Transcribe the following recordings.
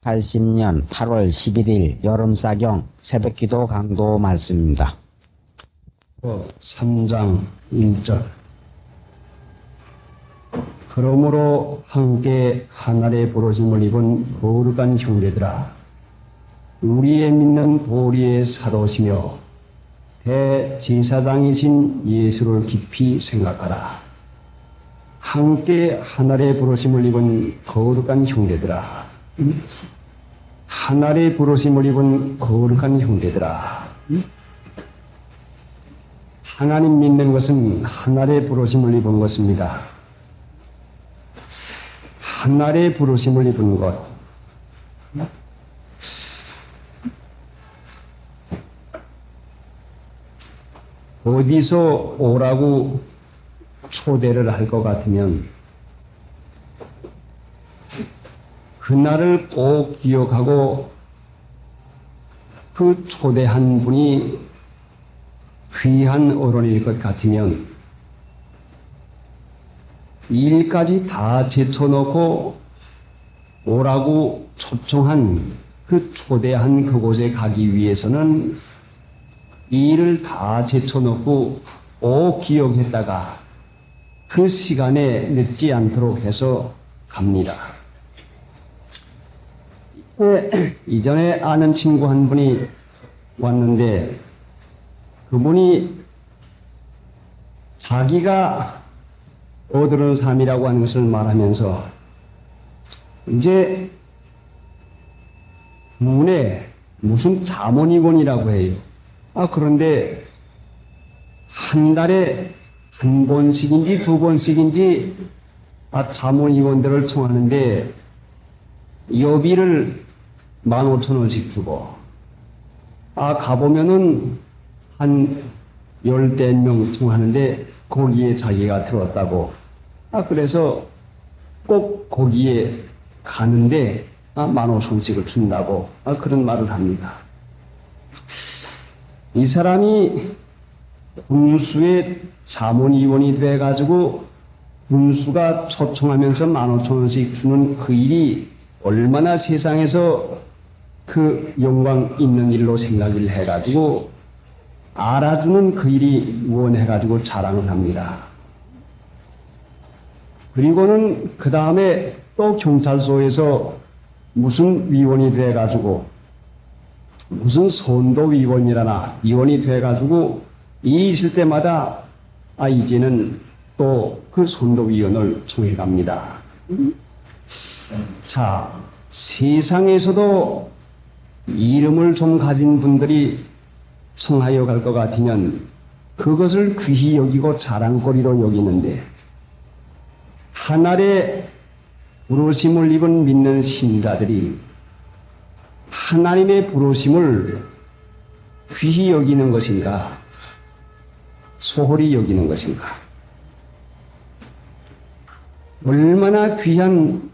80년 8월 11일 여름사경 새벽기도 강도 말씀입니다. 3장 1절. 그러므로 함께 하늘의 부르심을 입은 거룩한 형제들아, 우리의 믿는 도리의 사도시며 대제사장이신 예수를 깊이 생각하라. 함께 하늘의 부르심을 입은 거룩한 형제들아, 하늘의 부르심을 입은 거룩한 형제들아. 하나님 믿는 것은 하늘의 부르심을 입은 것입니다. 하늘의 부르심을 입은 것. 어디서 오라고 초대를 할 것 같으면 그날을 꼭 기억하고 그 초대한 분이 귀한 어른일 것 같으면 일까지 다 제쳐놓고 오라고 초청한 그 초대한 그곳에 가기 위해서는 일을 다 제쳐놓고 꼭 기억했다가 그 시간에 늦지 않도록 해서 갑니다. 이전에 아는 친구 한 분이 왔는데 그분이 자기가 얻은 삶이라고 하는 것을 말하면서 이제 문에 무슨 자문위원이라고 해요. 그런데 한 달에 한 번씩인지 두 번씩인지 자문위원들을 청하는데 여비를 15,000원씩 주고 가보면은 한 10명 청하는데 거기에 자기가 들었다고 그래서 꼭 거기에 가는데 15,000원씩을 준다고 그런 말을 합니다. 이 사람이 군수의 자문위원이 돼가지고 군수가 초청하면서 15,000원씩 주는 그 일이 얼마나 세상에서 그 영광 있는 일로 생각을 해가지고 알아주는 그 일이 원해가지고 자랑을 합니다. 그리고는 그 다음에 또 경찰서에서 무슨 위원이 돼가지고 무슨 선도위원이라나 위원이 돼가지고 이 있을 때마다 이제는 또 그 선도위원을 청해갑니다. 자, 세상에서도 이름을 좀 가진 분들이 청하여 갈 것 같으면 그것을 귀히 여기고 자랑거리로 여기는데 하늘의 부르심을 입은 믿는 신자들이 하나님의 부르심을 귀히 여기는 것인가 소홀히 여기는 것인가? 얼마나 귀한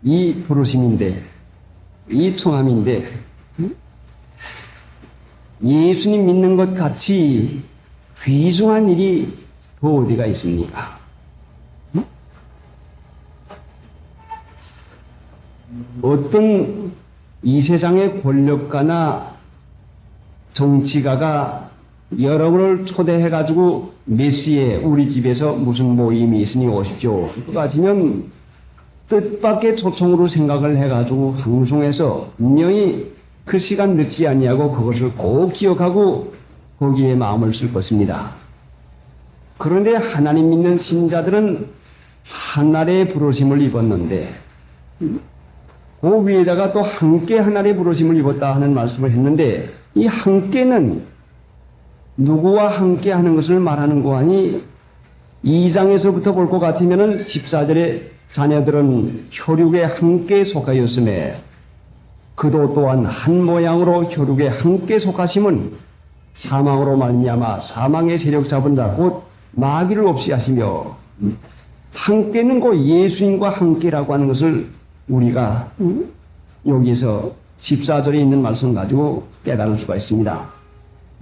이 부르심인데 이 청함인데 예수님 믿는 것 같이 귀중한 일이 더 어디가 있습니까? 어떤 이 세상의 권력가나 정치가가 여러분을 초대해가지고 몇 시에 우리 집에서 무슨 모임이 있으니 오십시오. 그거 하시면 뜻밖의 초청으로 생각을 해가지고 방송에서 분명히 그 시간 늦지 아니하고 그것을 꼭 기억하고 거기에 마음을 쓸 것입니다. 그런데 하나님 믿는 신자들은 하늘의 부르심을 입었는데 그 위에다가 또 함께 하늘의 부르심을 입었다 하는 말씀을 했는데 이 함께는 누구와 함께 하는 것을 말하는 거 아니 2장에서부터 볼 것 같으면 14절에 자녀들은 혈육에 함께 속하였음에 그도 또한 한 모양으로 혈육에 함께 속하심은 사망으로 말미암아 사망의 세력 잡은 자 곧 마귀를 없이 하시며 함께는 곧 예수님과 함께라고 하는 것을 우리가 여기서 14절에 있는 말씀 가지고 깨달을 수가 있습니다.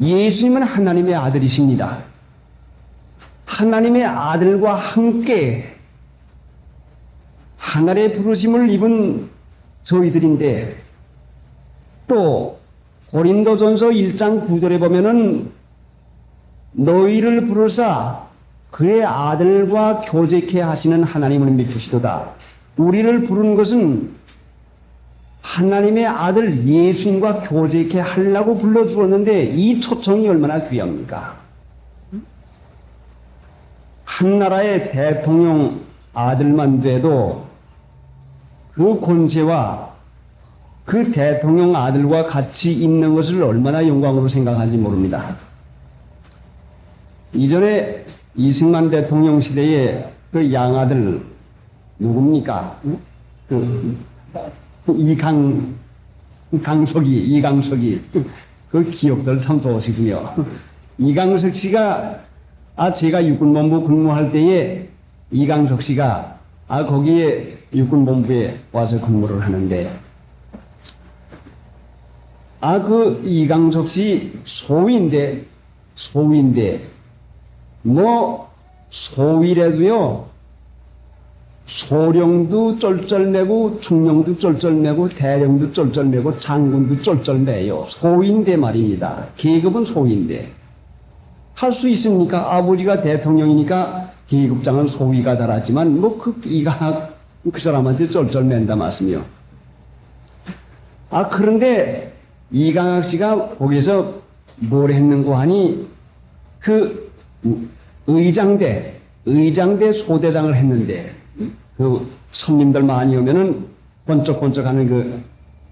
예수님은 하나님의 아들이십니다. 하나님의 아들과 함께 하늘의 부르심을 입은 저희들인데 또 고린도전서 1장 9절에 보면은 너희를 부르사 그의 아들과 교제케 하시는 하나님을 믿으시도다. 우리를 부른 것은 하나님의 아들 예수님과 교제케 하려고 불러주었는데 이 초청이 얼마나 귀합니까? 한 나라의 대통령 아들만 돼도 그 권세와 그 대통령 아들과 같이 있는 것을 얼마나 영광으로 생각하는지 모릅니다. 이전에 이승만 대통령 시대에 그 양아들 누굽니까? 이강석이 그 기억들 참 좋으시군요. 이강석 씨가 제가 육군본부 근무할 때에 이강석 씨가 거기에 육군본부에 와서 근무를 하는데 그 이강석 씨 소위인데 뭐 소위라도요 소령도 쩔쩔매고 중령도 쩔쩔매고 대령도 쩔쩔매고 장군도 쩔쩔매요. 소위인데 말입니다. 계급은 소위인데 할 수 있습니까? 아버지가 대통령이니까 계급장은 소위가 달았지만 뭐 그 사람한테 쩔쩔맨다 말씀이요. 그런데 이강학 씨가 거기서 뭘 했는고 하니 그 의장대 소대장을 했는데 그 손님들 많이 오면은 번쩍번쩍하는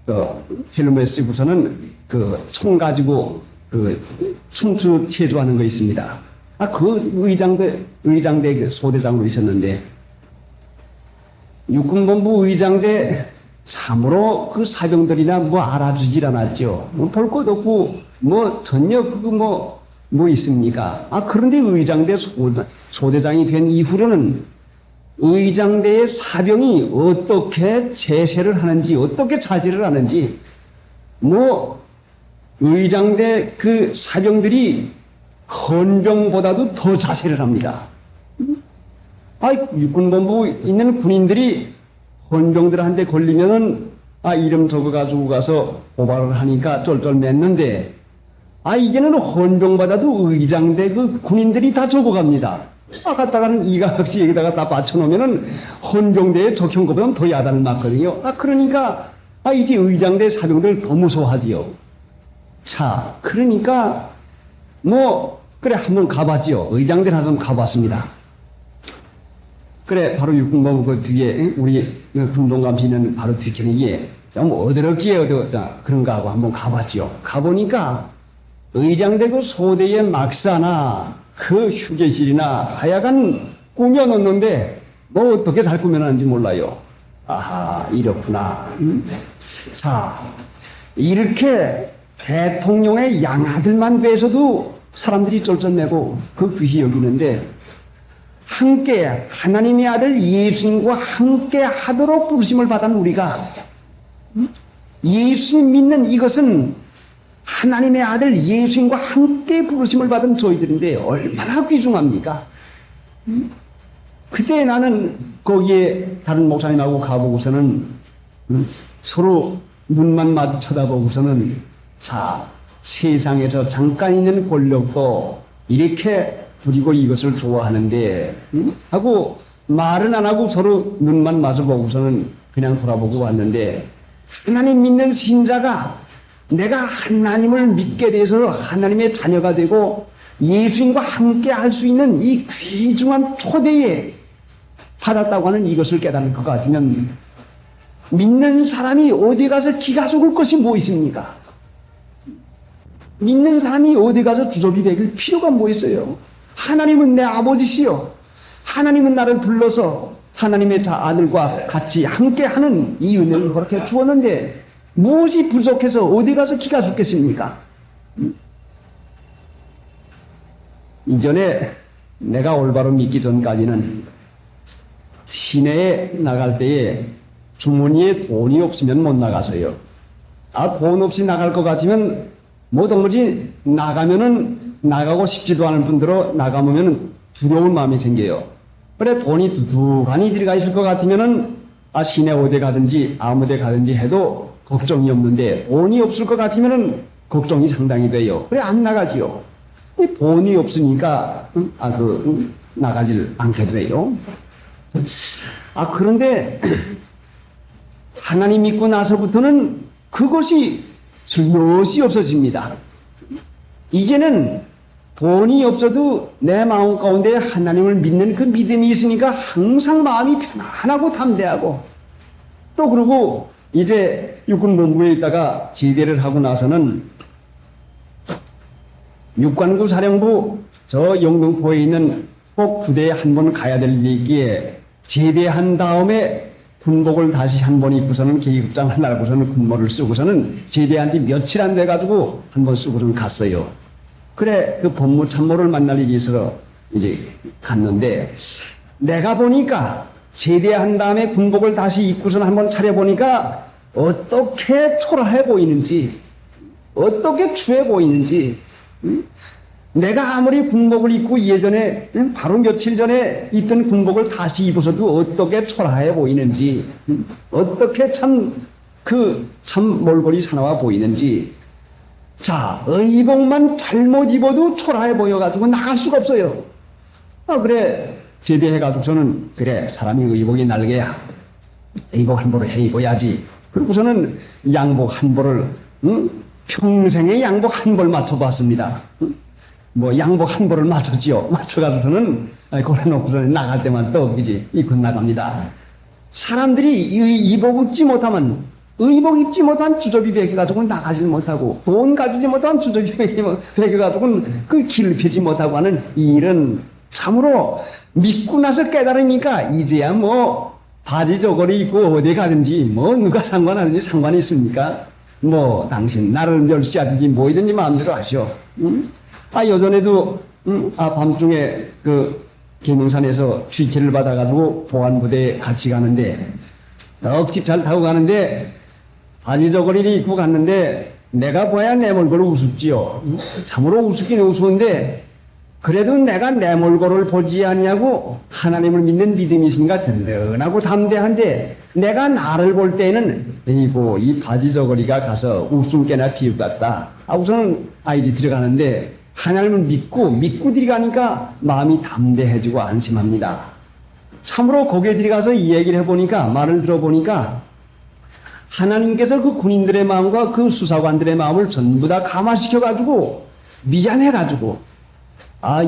그 헬멧 쓰고서는 그 총 가지고 그 춤추 체조하는 거 있습니다. 그 의장대 그 소대장으로 있었는데 육군본부 의장대 참으로 그 사병들이나 뭐 알아주질 않았죠. 볼 것 없고 뭐 전혀 그거 뭐 있습니까? 그런데 의장대 소대장이 된 이후로는 의장대의 사병이 어떻게 제세를 하는지, 어떻게 자제를 하는지, 뭐, 의장대 그 사병들이 헌병보다도 더 자세를 합니다. 육군본부 있는 군인들이 헌병들한테 걸리면은, 이름 적어가지고 가서 고발을 하니까 쫄쫄 맸는데, 이제는 헌병보다도 의장대 그 군인들이 다 적어갑니다. 갔다가는 이강학 씨 여기다가 다 받쳐놓으면은 헌병대의 적형거보다 더 야단을 맞거든요. 그러니까, 이제 의장대 사병들 더 무서워하지요. 자, 그러니까, 그래, 한번 가봤지요. 의장대를 한번 가봤습니다. 그래, 바로 육군본부 그 뒤에, 우리 금동감 씨는 바로 뒤편이에, 어디럽기에, 그런가 하고 한번 가봤지요. 가보니까, 의장대 그 소대의 막사나, 그 휴게실이나 하여간 꾸며놓는데, 어떻게 잘 꾸며놨는지 몰라요. 이렇구나. 자, 이렇게 대통령의 양아들만 돼서도 사람들이 쩔쩔매고 그 귀히 여기는데, 함께 하나님의 아들 예수님과 함께 하도록 부르심을 받은 우리가 예수님 믿는 이것은 하나님의 아들 예수님과 함께 부르심을 받은 저희들인데 얼마나 귀중합니까? 그때 나는 거기에 다른 목사님하고 가보고서는 서로 눈만 마주 쳐다보고서는 자, 세상에서 잠깐 있는 권력도 이렇게 부리고 이것을 좋아하는데 하고 말은 안 하고 서로 눈만 마주보고서는 그냥 돌아보고 왔는데 하나님 믿는 신자가 내가 하나님을 믿게 돼서 하나님의 자녀가 되고 예수님과 함께 할 수 있는 이 귀중한 초대에 받았다고 하는 이것을 깨달을 것 같으면 믿는 사람이 어디 가서 기가 속을 것이 뭐 있습니까? 믿는 사람이 어디 가서 주접이 되길 필요가 뭐 있어요? 하나님은 내 아버지시요. 하나님은 나를 불러서 하나님의 아들과 같이 함께하는 이 은혜를 그렇게 주었는데 무엇이 부족해서 어디 가서 기가 죽겠습니까? 이전에 내가 올바로 믿기 전까지는 시내에 나갈 때에 주머니에 돈이 없으면 못 나가서요. 돈 없이 나갈 것 같으면 뭐든지 나가면은 나가고 싶지도 않은 분들로 나가보면 두려운 마음이 생겨요. 그래 돈이 두둑하니 들어가 있을 것 같으면은 시내 어디 가든지 아무 데 가든지 해도 걱정이 없는데 돈이 없을 것 같으면은 걱정이 상당히 돼요. 그래 안 나가지요. 이 돈이 없으니까 나가질 않게 돼요. 그런데 하나님 믿고 나서부터는 그것이 슬며시 없어집니다. 이제는 돈이 없어도 내 마음 가운데 하나님을 믿는 그 믿음이 있으니까 항상 마음이 편안하고 담대하고, 또 그러고 이제 육군본부에 있다가 제대를 하고 나서는 육관구 사령부 저 영등포에 있는 꼭 부대에 한 번 가야 될 일이 있기에 제대한 다음에 군복을 다시 한 번 입고서는 계급장을 나르고서는 군복을 쓰고서는 제대한 지 며칠 안 돼가지고 한 번 쓰고서는 갔어요. 그래 그 법무참모를 만날 일이 있어서 이제 갔는데, 내가 보니까 제대한 다음에 군복을 다시 입고서는 한번 차려보니까 어떻게 초라해 보이는지, 어떻게 추해 보이는지, 내가 아무리 군복을 입고 예전에 바로 며칠 전에 입던 군복을 다시 입어서도 어떻게 초라해 보이는지, 어떻게 참 몰골이 사나워 보이는지. 자, 의복만 잘못 입어도 초라해 보여가지고 나갈 수가 없어요. 그래 제대해가지고 저는 그래 사람이 의복이 날개야, 의복 한 벌을 해 입어야지. 그리고서는 양복 한 벌을 평생에 양복 한 벌 맞춰봤습니다. 양복 한 벌을 맞췄지요. 맞춰가지고서는 고래놓고서는 나갈 때만 또 이제 입고 나갑니다. 사람들이 의복 입지 못하면, 의복 입지 못한 주접이 베겨가지고 나가질 못하고, 돈 가지지 못한 주접이 베겨가지고는 그 길을 펴지 못하고 하는 이 일은 참으로 믿고 나서 깨달으니까 이제야 바지 저고리 입고 어디 가든지 누가 상관하든지 상관이 있습니까? 당신 나를 멸시하든지 뭐이든지 마음대로 하시오. 예전에도 밤중에 계명산에서 취재를 받아가지고 보안부대에 같이 가는데, 억집 잘 타고 가는데 바지 저고리를 입고 갔는데 내가 봐야 내 몰골을 우습지요. 참으로 우습긴 우스운데, 그래도 내가 내 몰골을 보지 아니하고 하나님을 믿는 믿음이 있으니까 든든하고 담대한데, 내가 나를 볼 때는 이 바지 저고리가 가서 웃음깨나 비웃같다. 우선은 아이들이 들어가는데 하나님을 믿고 들어가니까 마음이 담대해지고 안심합니다. 참으로 거기에 들어가서 이 얘기를 해보니까, 말을 들어보니까 하나님께서 그 군인들의 마음과 그 수사관들의 마음을 전부 다 감화시켜가지고 미안해가지고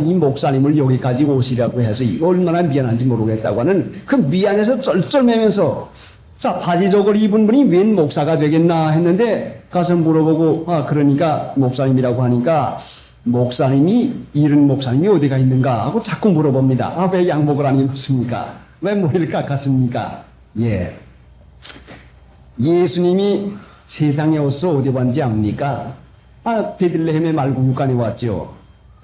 이 목사님을 여기까지 오시라고 해서 이거 얼마나 미안한지 모르겠다고 하는 그 미안해서 쩔쩔매면서, 자, 바지 저고리 입은 분이 웬 목사가 되겠나 했는데 가서 물어보고, 그러니까 목사님이라고 하니까, 목사님이 이런 목사님이 어디가 있는가 하고 자꾸 물어봅니다. 왜 양복을 안 입었습니까? 왜 머리를 깎았습니까? 예수님이 세상에 와서 어디 왔는지 압니까? 베들레헴의 말구육간에 왔죠.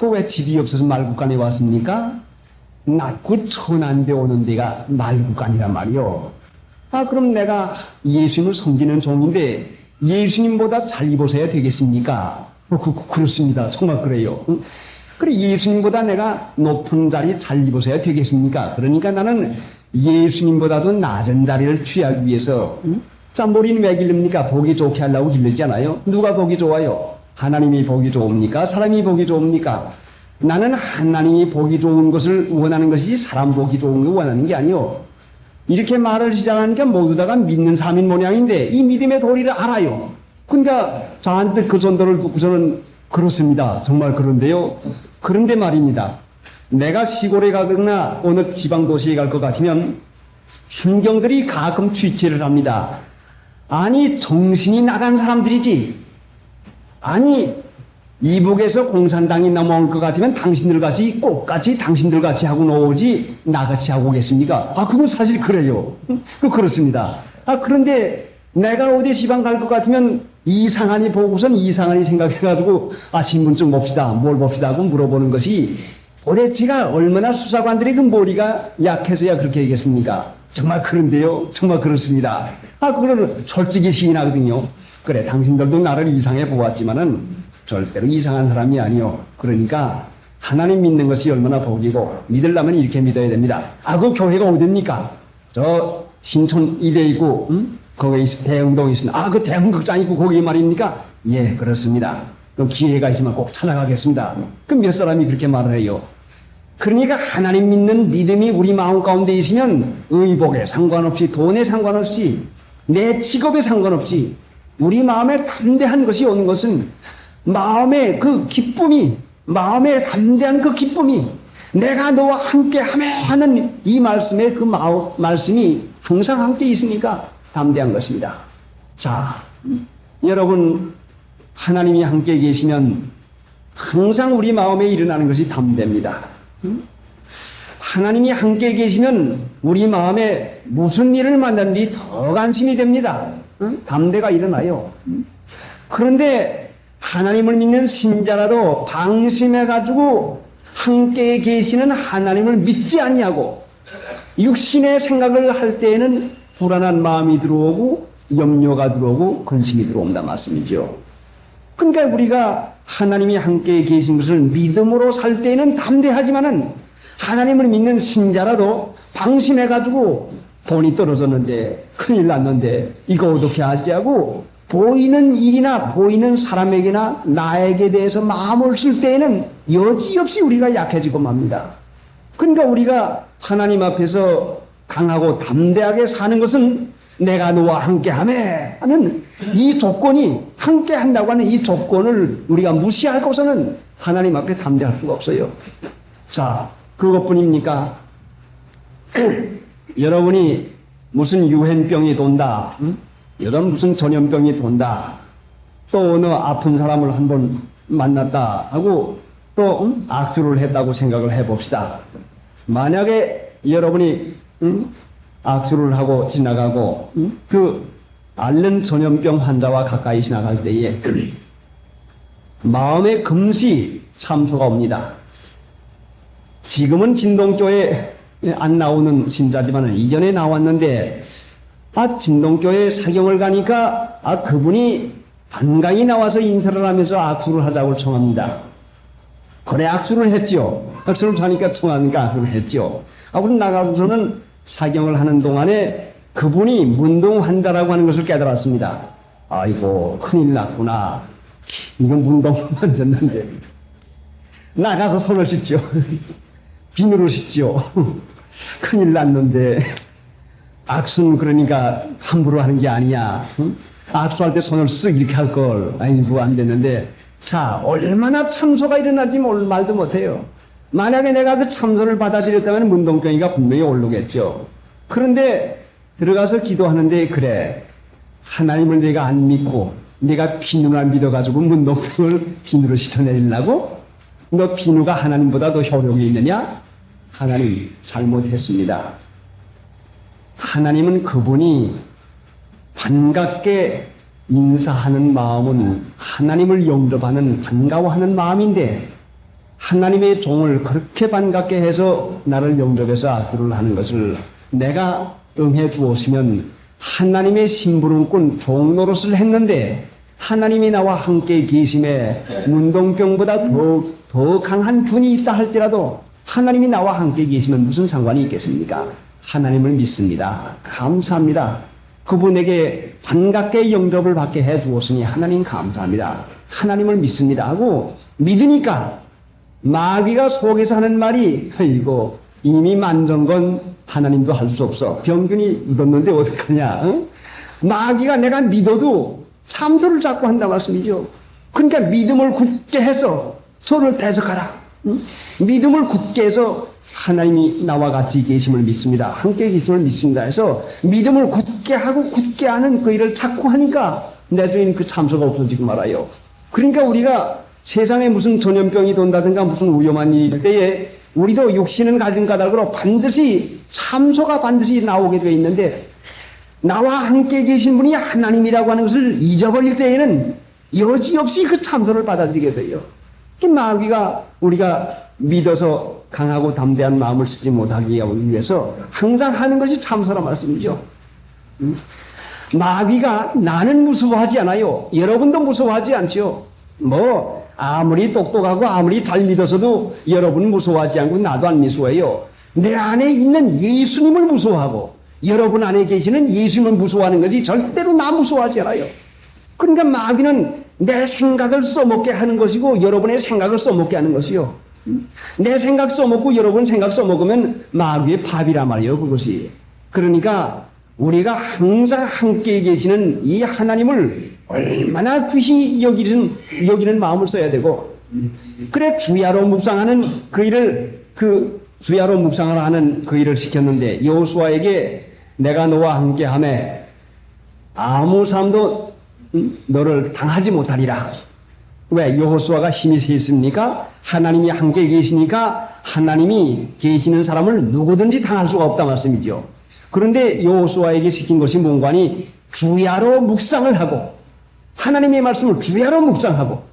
왜 집이 없어서 말구간에 왔습니까? 낮고 천한 데 오는 데가 말구간이란 말이요. 그럼 내가 예수님을 섬기는 종인데 예수님보다 잘 입어서야 되겠습니까? 그렇습니다. 정말 그래요. 그래, 예수님보다 내가 높은 자리 잘 입어서야 되겠습니까? 그러니까 나는 예수님보다도 낮은 자리를 취하기 위해서, 자, 머리는 왜 기릅니까? 보기 좋게 하려고 기르잖아요. 누가 보기 좋아요? 하나님이 보기 좋습니까? 사람이 보기 좋습니까? 나는 하나님이 보기 좋은 것을 원하는 것이지 사람 보기 좋은 걸 원하는 게 아니요. 이렇게 말을 시작하니까 모두 다가 믿는 사람인 모양인데 이 믿음의 도리를 알아요. 그러니까 저한테 그 전도를 듣고서는 그렇습니다. 정말 그런데요. 그런데 말입니다. 내가 시골에 가거나 어느 지방도시에 갈 것 같으면 순경들이 가끔 취재를 합니다. 아니, 정신이 나간 사람들이지. 아니, 이북에서 공산당이 넘어올 것 같으면 당신들같이 꽃같이 당신들같이 하고 나오지 나같이 하고 오겠습니까? 그건 사실 그래요. 그렇습니다. 그런데 내가 어디 지방 갈 것 같으면 이상하니 보고선 이상하니 생각해가지고 신분증 봅시다, 뭘 봅시다 하고 물어보는 것이 도대체가 얼마나 수사관들이 그 머리가 약해서야 그렇게 얘기했습니까? 정말 그런데요. 정말 그렇습니다. 그거는 솔직히 시인하거든요. 그래, 당신들도 나를 이상해 보았지만은 절대로 이상한 사람이 아니요. 그러니까 하나님 믿는 것이 얼마나 복이고 믿으려면 이렇게 믿어야 됩니다. 그 교회가 어딥니까? 저 신촌 입에 있고 거기 대흥동에 있습니다. 아, 그 대흥극장 있고 거기 말입니까? 예, 그렇습니다. 그 기회가 있으면 꼭 찾아가겠습니다. 그 몇 사람이 그렇게 말을 해요. 그러니까 하나님 믿는 믿음이 우리 마음 가운데 있으면 의복에 상관없이 돈에 상관없이 내 직업에 상관없이 우리 마음에 담대한 것이 오는 것은 마음의 그 기쁨이 마음에 담대한 그 기쁨이 내가 너와 함께 하며 하는 이 말씀의 그 말씀이 항상 함께 있으니까 담대한 것입니다. 자, 여러분 하나님이 함께 계시면 항상 우리 마음에 일어나는 것이 담대입니다. 하나님이 함께 계시면 우리 마음에 무슨 일을 만나는지 더 관심이 됩니다. 담대가 일어나요. 그런데 하나님을 믿는 신자라도 방심해가지고 함께 계시는 하나님을 믿지 아니하고 육신의 생각을 할 때에는 불안한 마음이 들어오고 염려가 들어오고 근심이 들어온다 말씀이죠. 그러니까 우리가 하나님이 함께 계신 것을 믿음으로 살 때에는 담대하지만은 하나님을 믿는 신자라도 방심해가지고 돈이 떨어졌는데 큰일 났는데 이거 어떻게 하지 하고 보이는 일이나 보이는 사람에게나 나에게 대해서 마음을 쓸 때에는 여지없이 우리가 약해지고 맙니다. 그러니까 우리가 하나님 앞에서 강하고 담대하게 사는 것은 내가 너와 함께하며 하는 이 조건이 함께한다고 하는 이 조건을 우리가 무시하고서는 하나님 앞에 담대할 수가 없어요. 자, 그것뿐입니까? 여러분이 무슨 유행병이 돈다, 여러분 무슨 전염병이 돈다, 또 어느 아픈 사람을 한번 만났다 하고 또 악수를 했다고 생각을 해봅시다. 만약에 여러분이 악수를 하고 지나가고 그 앓는 전염병 환자와 가까이 지나갈 때에 마음에 금시 참소가 옵니다. 지금은 진동교에 안 나오는 신자지만 이전에 나왔는데 진동교에 사경을 가니까 그분이 반가이 나와서 인사를 하면서 악수를 하자고 청합니다. 그래 악수를 했죠. 악수를 하니까 청하니까 악수를 했죠. 그럼 나가서는 사경을 하는 동안에 그분이 문동 환자라고 하는 것을 깨달았습니다. 아이고 큰일 났구나. 이건 문동만 됐는데 나가서 손을 씻죠. 비누를 씻죠. 큰일 났는데 악수는 그러니까 함부로 하는 게 아니야. 악수할 때 손을 쓱 이렇게 할 걸. 아이고 안 됐는데 자 얼마나 참소가 일어날지 말도 못해요. 만약에 내가 그 참소를 받아들였다면 문동병이가 분명히 오르겠죠. 그런데 들어가서 기도하는데 그래 하나님을 내가 안 믿고 내가 비누를 믿어가지고 문동병을 비누로 씻어내리려고? 너 비누가 하나님보다 더 효력이 있느냐? 하나님 잘못했습니다. 하나님은 그분이 반갑게 인사하는 마음은 하나님을 영접하는 반가워하는 마음인데 하나님의 종을 그렇게 반갑게 해서 나를 영접해서 악수를 하는 것을 내가 응해 주었으면 하나님의 심부름꾼 종 노릇을 했는데 하나님이 나와 함께 계심에 문동병보다 더 강한 분이 있다 할지라도 하나님이 나와 함께 계시면 무슨 상관이 있겠습니까? 하나님을 믿습니다. 감사합니다. 그분에게 반갑게 영접을 받게 해 주었으니 하나님 감사합니다. 하나님을 믿습니다 하고 믿으니까 마귀가 속에서 하는 말이 이거 이미 만든 건 하나님도 할 수 없어. 병균이 묻었는데 어떡하냐. 응? 마귀가 내가 믿어도 참소를 자꾸 한다 말씀이죠. 그러니까 믿음을 굳게 해서 서로를 대적하라. 응? 믿음을 굳게 해서 하나님이 나와 같이 계심을 믿습니다. 함께 계심을 믿습니다. 해서 믿음을 굳게 하고 굳게 하는 그 일을 자꾸 하니까 내 주인 그 참소가 없어지고 말아요. 그러니까 우리가 세상에 무슨 전염병이 돈다든가 무슨 위험한 일일 때에 우리도 육신은 가진 까닭으로 반드시 참소가 반드시 나오게 되어 있는데 나와 함께 계신 분이 하나님이라고 하는 것을 잊어버릴 때에는 여지없이 그 참소를 받아들이게 돼요. 그 마귀가 우리가 믿어서 강하고 담대한 마음을 쓰지 못하기 위해서 항상 하는 것이 참소라 말씀이죠. 마귀가 나는 무서워하지 않아요. 여러분도 무서워하지 않죠. 뭐 아무리 똑똑하고 아무리 잘 믿어서도 여러분은 무서워하지 않고 나도 안 무서워해요. 내 안에 있는 예수님을 무서워하고 여러분 안에 계시는 예수님을 무서워하는 거지 절대로 나 무서워하지 않아요. 그러니까 마귀는 내 생각을 써먹게 하는 것이고 여러분의 생각을 써먹게 하는 것이요. 내 생각 써먹고 여러분 생각 써먹으면 마귀의 밥이란 말이에요, 그것이. 그러니까 우리가 항상 함께 계시는 이 하나님을 얼마나 귀히 여기는 마음을 써야 되고, 그래 주야로 묵상하는 그 일을, 주야로 묵상을 하는 그 일을 시켰는데, 여호수아에게 내가 너와 함께 하매 아무 사람도 너를 당하지 못하리라. 왜? 여호수아가 힘이 세 있습니까? 하나님이 함께 계시니까 하나님이 계시는 사람을 누구든지 당할 수가 없다 말씀이죠. 그런데 여호수아에게 시킨 것이 뭔가니 주야로 묵상을 하고 하나님의 말씀을 주야로 묵상하고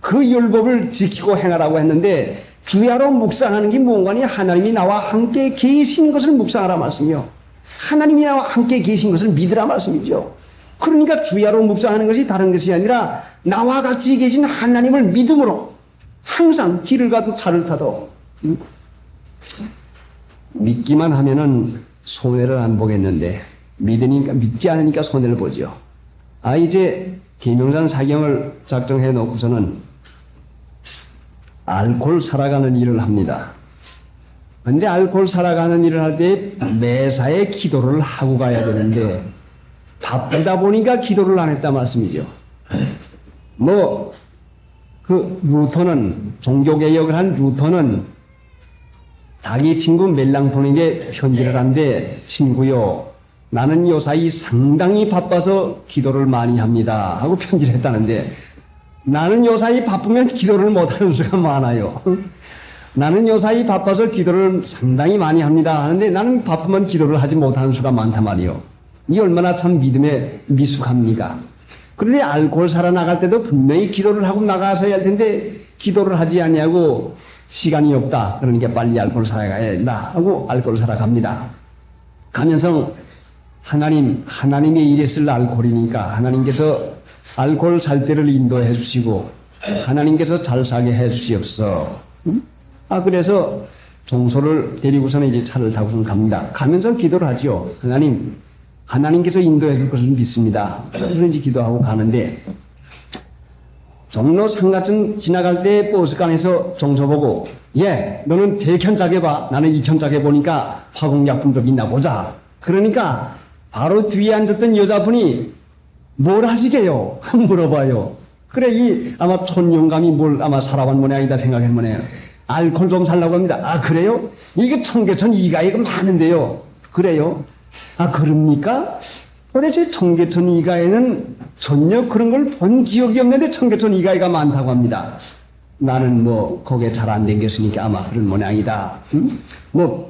그 율법을 지키고 행하라고 했는데 주야로 묵상하는 게 뭔가니 하나님이 나와 함께 계신 것을 묵상하라 말씀이요. 하나님이 나와 함께 계신 것을 믿으라 말씀이죠. 그러니까 주야로 묵상하는 것이 다른 것이 아니라 나와 같이 계신 하나님을 믿음으로 항상 길을 가도 차를 타도 믿기만 하면은 손해를 안 보겠는데 믿지 않으니까 손해를 보죠. 이제 계명산 사경을 작정해 놓고서는 알코올 살아가는 일을 합니다. 근데 알코올 살아가는 일을 할 때 매사에 기도를 하고 가야 되는데 바쁘다 보니까 기도를 안 했다 말씀이죠. 루터는, 종교개혁을 한 루터는 자기 친구 멜랑톤에게 편지를 한데, 친구요, 나는 요사이 상당히 바빠서 기도를 많이 합니다. 하고 편지를 했다는데, 나는 요사이 바쁘면 기도를 못하는 수가 많아요. 나는 요사이 바빠서 기도를 상당히 많이 합니다. 하는데 나는 바쁘면 기도를 하지 못하는 수가 많단 말이요. 이 얼마나 참 믿음에 미숙합니까? 그런데 알코올 사러 나갈 때도 분명히 기도를 하고 나가서야 할 텐데 기도를 하지 아니하고 시간이 없다. 그러니까 빨리 알코올 사러 가야 된다 하고 알코올 사러 갑니다. 가면서 하나님의 일에 쓸 알코올이니까 하나님께서 알코올 살 때를 인도해 주시고 하나님께서 잘 사게 해 주시옵소서. 그래서 동서를 데리고서는 이제 차를 타고선 갑니다. 가면서 기도를 하죠. 하나님께서 인도해 줄 것을 믿습니다. 그런지 기도하고 가는데, 종로 상가쯤 지나갈 때 버스간에서 종서 보고, 너는 대견짜게 봐. 나는 이견짜게 보니까 화공약품 좀 있나 보자. 그러니까 바로 뒤에 앉았던 여자분이 뭘 하시게요? 물어봐요. 그래, 아마 촌영감이 아마 살아온 모양이다 생각한 모양이에요. 알코올 좀 살라고 합니다. 그래요? 이게 청계천 이가이가 많은데요. 그래요? 그럽니까? 도대체 청계천 이가에는 전혀 그런 걸 본 기억이 없는데 청계천 이가이가 많다고 합니다. 나는 거기에 잘 안 댕겼으니까 아마 그런 모양이다.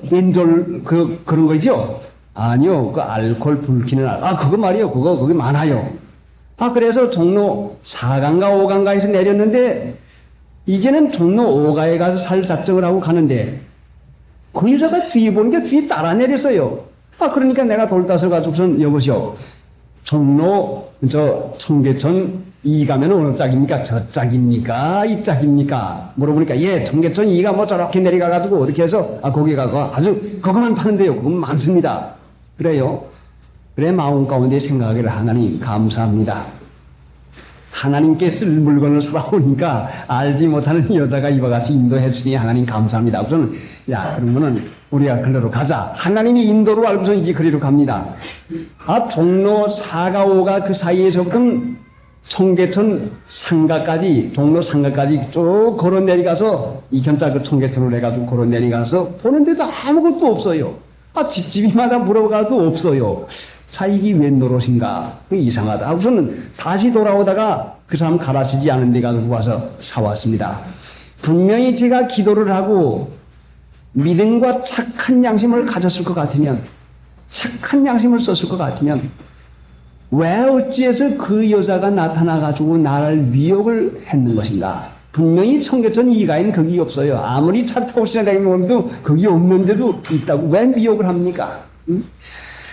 왼졸, 그런 거죠? 아니요, 알코올 불키는 그거 말이요. 그게 많아요. 그래서 종로 4강가 5강가에서 내렸는데, 이제는 종로 5가에 가서 살 작정을 하고 가는데, 그 여자가 뒤에 보니까 뒤에 따라 내렸어요. 그러니까 내가 돌다서 가지고선 여보시오. 종로, 청계천 2 가면 어느 짝입니까? 저 짝입니까? 이 짝입니까? 물어보니까, 청계천 2가 저렇게 내려가가지고 어떻게 해서, 거기 가고 아주 그것만 파는데요. 그건 많습니다. 그래요? 그래, 마음 가운데 생각을 하나님 감사합니다. 하나님께 쓸 물건을 사라오니까 알지 못하는 여자가 이와 같이 인도해 주니 하나님 감사합니다. 우선 그러면은 우리가 글로 가자. 하나님이 인도로 알고서 이제 그리로 갑니다. 종로 4가 5가 그 사이에서부터 청계천 상가까지, 종로 상가까지 쭉 걸어 내려가서 이견자 그 청계천으로 해가지고 걸어 내려가서 보는데도 아무것도 없어요. 집집이마다 물어가도 없어요. 이게 웬 노릇인가? 이상하다. 우선은 다시 돌아오다가 그 사람 가라치지 않은 데 가서 와서 사왔습니다. 분명히 제가 기도를 하고 믿음과 착한 양심을 가졌을 것 같으면, 착한 양심을 썼을 것 같으면, 왜 어찌해서 그 여자가 나타나가지고 나를 미혹을 했는 것인가? 분명히 청계천 2가에는 거기 없어요. 아무리 차 타고 지나다니면도 거기 없는데도 있다고 왜 미혹을 합니까?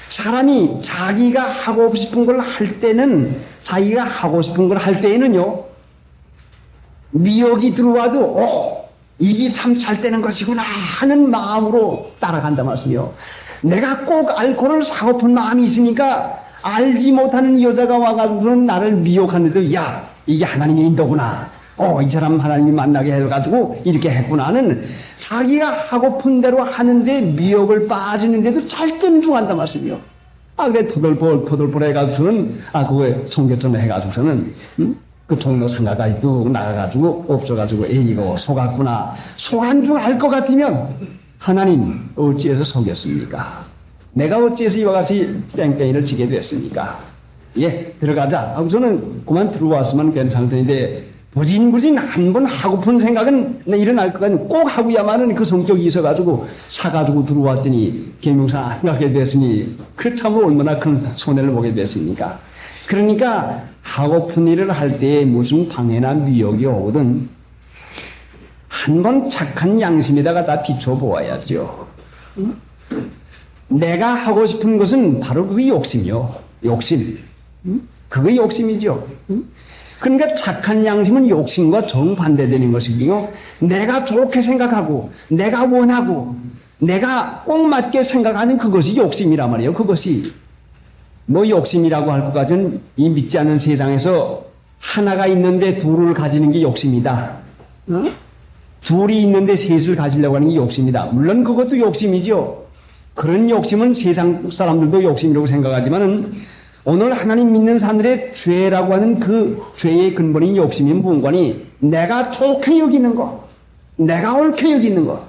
사람이 자기가 하고 싶은 걸 할 때는, 자기가 하고 싶은 걸 할 때에는요, 미혹이 들어와도, 입이 참 잘 되는 것이구나 하는 마음으로 따라간다 말씀이요. 내가 꼭 알코올을 사고픈 마음이 있으니까 알지 못하는 여자가 와가지고는 나를 미혹하는데도 야, 이게 하나님의 인도구나. 이 사람 하나님이 만나게 해가지고 이렇게 했구나는 자기가 하고픈 대로 하는데 미혹을 빠지는데도 잘 뜬중한단 말씀이요. 그래, 토돌볼 해가지고서는, 그거에 청계천을 해가지고서는, 그 종로 상가까지 뚝 나가가지고, 없어가지고, 이거 속았구나. 속한 줄 알 것 같으면, 하나님, 어찌해서 속였습니까? 내가 어찌해서 이와 같이 뺑뺑이를 치게 됐습니까? 들어가자. 하고서는 그만 들어왔으면 괜찮을 텐데, 부진부진 한 번 하고픈 생각은 일어날 것 같은 꼭 하고야만은 그 성격이 있어가지고 사가지고 들어왔더니 계명상 안 가게 됐으니 그 참 얼마나 큰 손해를 보게 됐습니까? 그러니까 하고픈 일을 할 때 무슨 방해나 미혹이 오거든 한 번 착한 양심에다가 다 비춰보아야죠. 내가 하고 싶은 것은 바로 그게 욕심이요. 욕심. 그게 욕심이죠. 그러니까 착한 양심은 욕심과 정반대되는 것이고요. 내가 좋게 생각하고 내가 원하고 내가 꼭 맞게 생각하는 그것이 욕심이란 말이에요. 그것이 욕심이라고 할 것까지는 이 믿지 않는 세상에서 하나가 있는데 둘을 가지는 게 욕심이다. 둘이 있는데 셋을 가지려고 하는 게 욕심이다. 물론 그것도 욕심이죠. 그런 욕심은 세상 사람들도 욕심이라고 생각하지만은 오늘 하나님 믿는 사람들의 죄라고 하는 그 죄의 근본인 욕심이 무언가니 내가 좋게 여기는 거, 내가 옳게 여기는 거.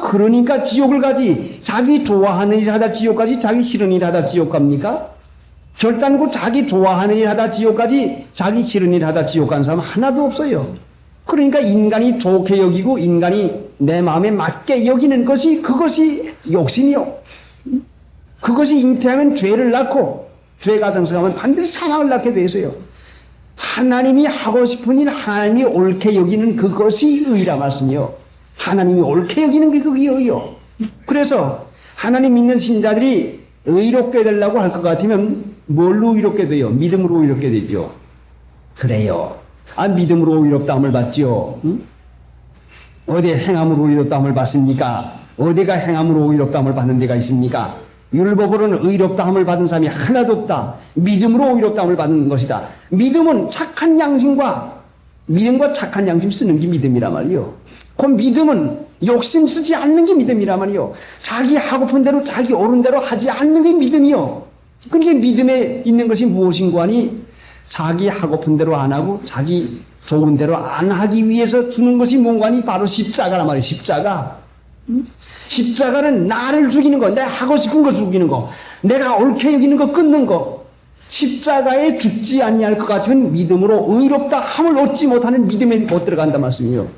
그러니까 지옥을 가지. 자기 좋아하는 일 하다 지옥 가지, 자기 싫은 일 하다 지옥 갑니까? 결단코 자기 좋아하는 일 하다 지옥 가지, 자기 싫은 일 하다 지옥 간 사람 하나도 없어요. 그러니까 인간이 좋게 여기고 인간이 내 마음에 맞게 여기는 것이 그것이 욕심이요. 그것이 잉태하면 죄를 낳고 죄가 정성하면 반드시 사망을 낳게 돼 있어요. 하나님이 하고 싶은 일, 하나님이 옳게 여기는 그것이 의라 말씀이요. 하나님이 옳게 여기는 게 그게 의요. 그래서 하나님 믿는 신자들이 의롭게 되려고 할 것 같으면 뭘로 의롭게 돼요? 믿음으로 의롭게 되죠. 그래요. 믿음으로 의롭다함을 받지요. 어디 행함으로 의롭다함을 받습니까? 어디가 행함으로 의롭다함을 받는 데가 있습니까? 율법으로는 의롭다함을 받은 사람이 하나도 없다. 믿음으로 의롭다함을 받는 것이다. 믿음은 착한 양심과 믿음과 착한 양심 쓰는 게 믿음이란 말이요. 그 믿음은 욕심 쓰지 않는 게 믿음이란 말이요. 자기 하고픈 대로 자기 옳은 대로 하지 않는 게 믿음이요. 그러니까 믿음에 있는 것이 무엇인고 하니 자기 하고픈 대로 안 하고 자기 좋은 대로 안 하기 위해서 주는 것이 뭔가 하니 바로 십자가란 말이에요. 십자가. 십자가는 나를 죽이는 거, 내가 하고 싶은 거 죽이는 거, 내가 옳게 여기는 거 끊는 거. 십자가에 죽지 아니할 것 같으면 믿음으로 의롭다 함을 얻지 못하는 믿음에 못 들어간단 말씀이요.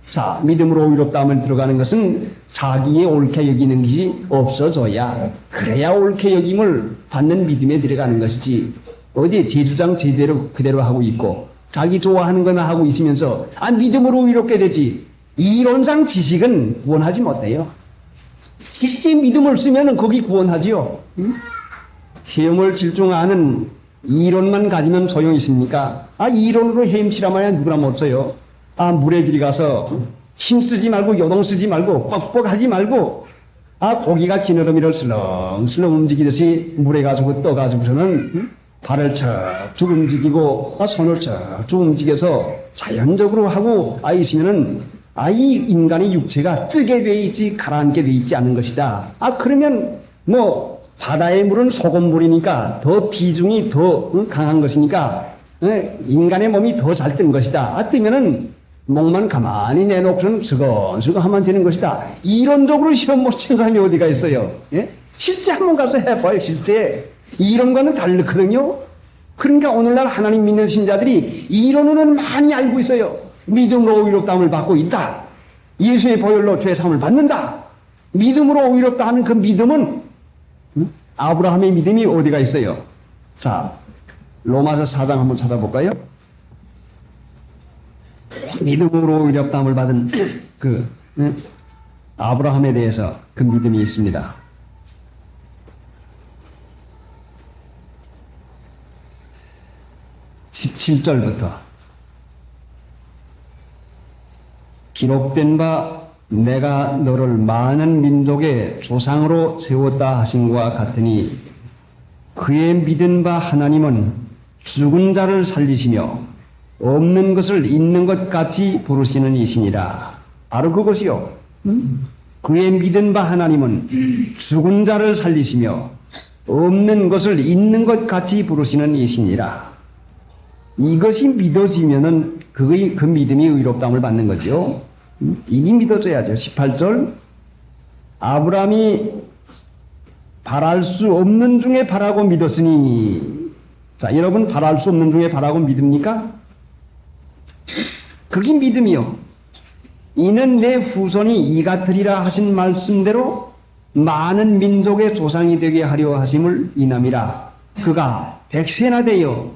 자, 믿음으로 의롭다 함을 들어가는 것은 자기의 옳게 여기는 것이 없어져야, 그래야 옳게 여김을 받는 믿음에 들어가는 것이지, 어디 제주장 제대로 그대로 하고 있고 자기 좋아하는 것만 하고 있으면서 믿음으로 의롭게 되지, 이론상 지식은 구원하지 못해요. 실제 믿음을 쓰면 거기 구원하지요. 시험을 질중하는 이론만 가지면 소용이 있습니까? 이론으로 헤엄치라면 누구나 못 써요. 물에 들어가서 힘쓰지 말고 요동 쓰지 말고 뻑뻑하지 말고 고기가 지느러미를 슬렁슬렁 움직이듯이 물에 가지고 떠가지고서는 발을 척쭉 움직이고 손을 척쭉 움직여서 자연적으로 하고 있으면은 이 인간의 육체가 뜨게 돼 있지 가라앉게 돼 있지 않은 것이다. 그러면 바다의 물은 소금물이니까 더 비중이 더 강한 것이니까 인간의 몸이 더 잘 뜬 것이다. 뜨면은 목만 가만히 내놓고는 서건서건 하면 되는 것이다. 이론적으로 시험 못 친 사람이 어디가 있어요? 실제 한번 가서 해봐요. 실제 이론과는 다르거든요. 그러니까 오늘날 하나님 믿는 신자들이 이론으로는 많이 알고 있어요. 믿음으로 의롭다함을 받고 있다. 예수의 보혈로 죄사함을 받는다. 믿음으로 의롭다 하는 그 믿음은 아브라함의 믿음이 어디가 있어요? 자, 로마서 4장 한번 찾아볼까요? 믿음으로 의롭다함을 받은 아브라함에 대해서 그 믿음이 있습니다. 17절부터 기록된 바 내가 너를 많은 민족의 조상으로 세웠다 하신과 같으니 그의 믿은 바 하나님은 죽은 자를 살리시며 없는 것을 있는 것 같이 부르시는 이시니라. 바로 그것이요. 그의 믿은 바 하나님은 죽은 자를 살리시며 없는 것을 있는 것 같이 부르시는 이시니라. 이것이 믿어지면은 그 믿음이 의롭다함을 받는 거죠. 이게 믿어져야죠. 18절. 아브라함이 바랄 수 없는 중에 바라고 믿었으니. 자, 여러분 바랄 수 없는 중에 바라고 믿습니까? 그게 믿음이요. 이는 내 후손이 이 같으리라 하신 말씀대로 많은 민족의 조상이 되게 하려 하심을 인함이라. 그가 백세나 되어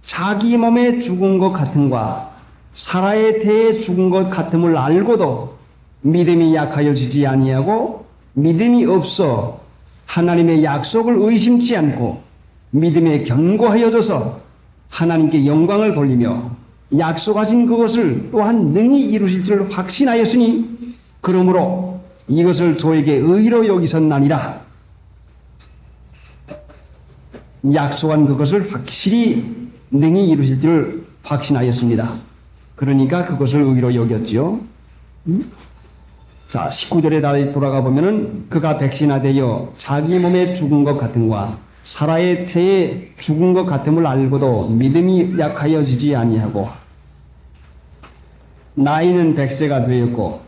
자기 몸에 죽은 것 같은과 사라의 태에 죽은 것 같음을 알고도 믿음이 약하여지지 아니하고 믿음이 없어 하나님의 약속을 의심치 않고 믿음에 견고하여져서 하나님께 영광을 돌리며 약속하신 그것을 또한 능히 이루실 줄 확신하였으니 그러므로 이것을 저에게 의로 여기셨나니라. 약속한 그것을 확실히 능히 이루실 줄 확신하였습니다. 그러니까 그것을 의로 여겼죠. 자, 19절에 다시 돌아가 보면은 그가 백신화되어 자기 몸에 죽은 것 같은과 사라의 태에 죽은 것 같음을 알고도 믿음이 약하여지지 아니하고 나이는 100세가 되었고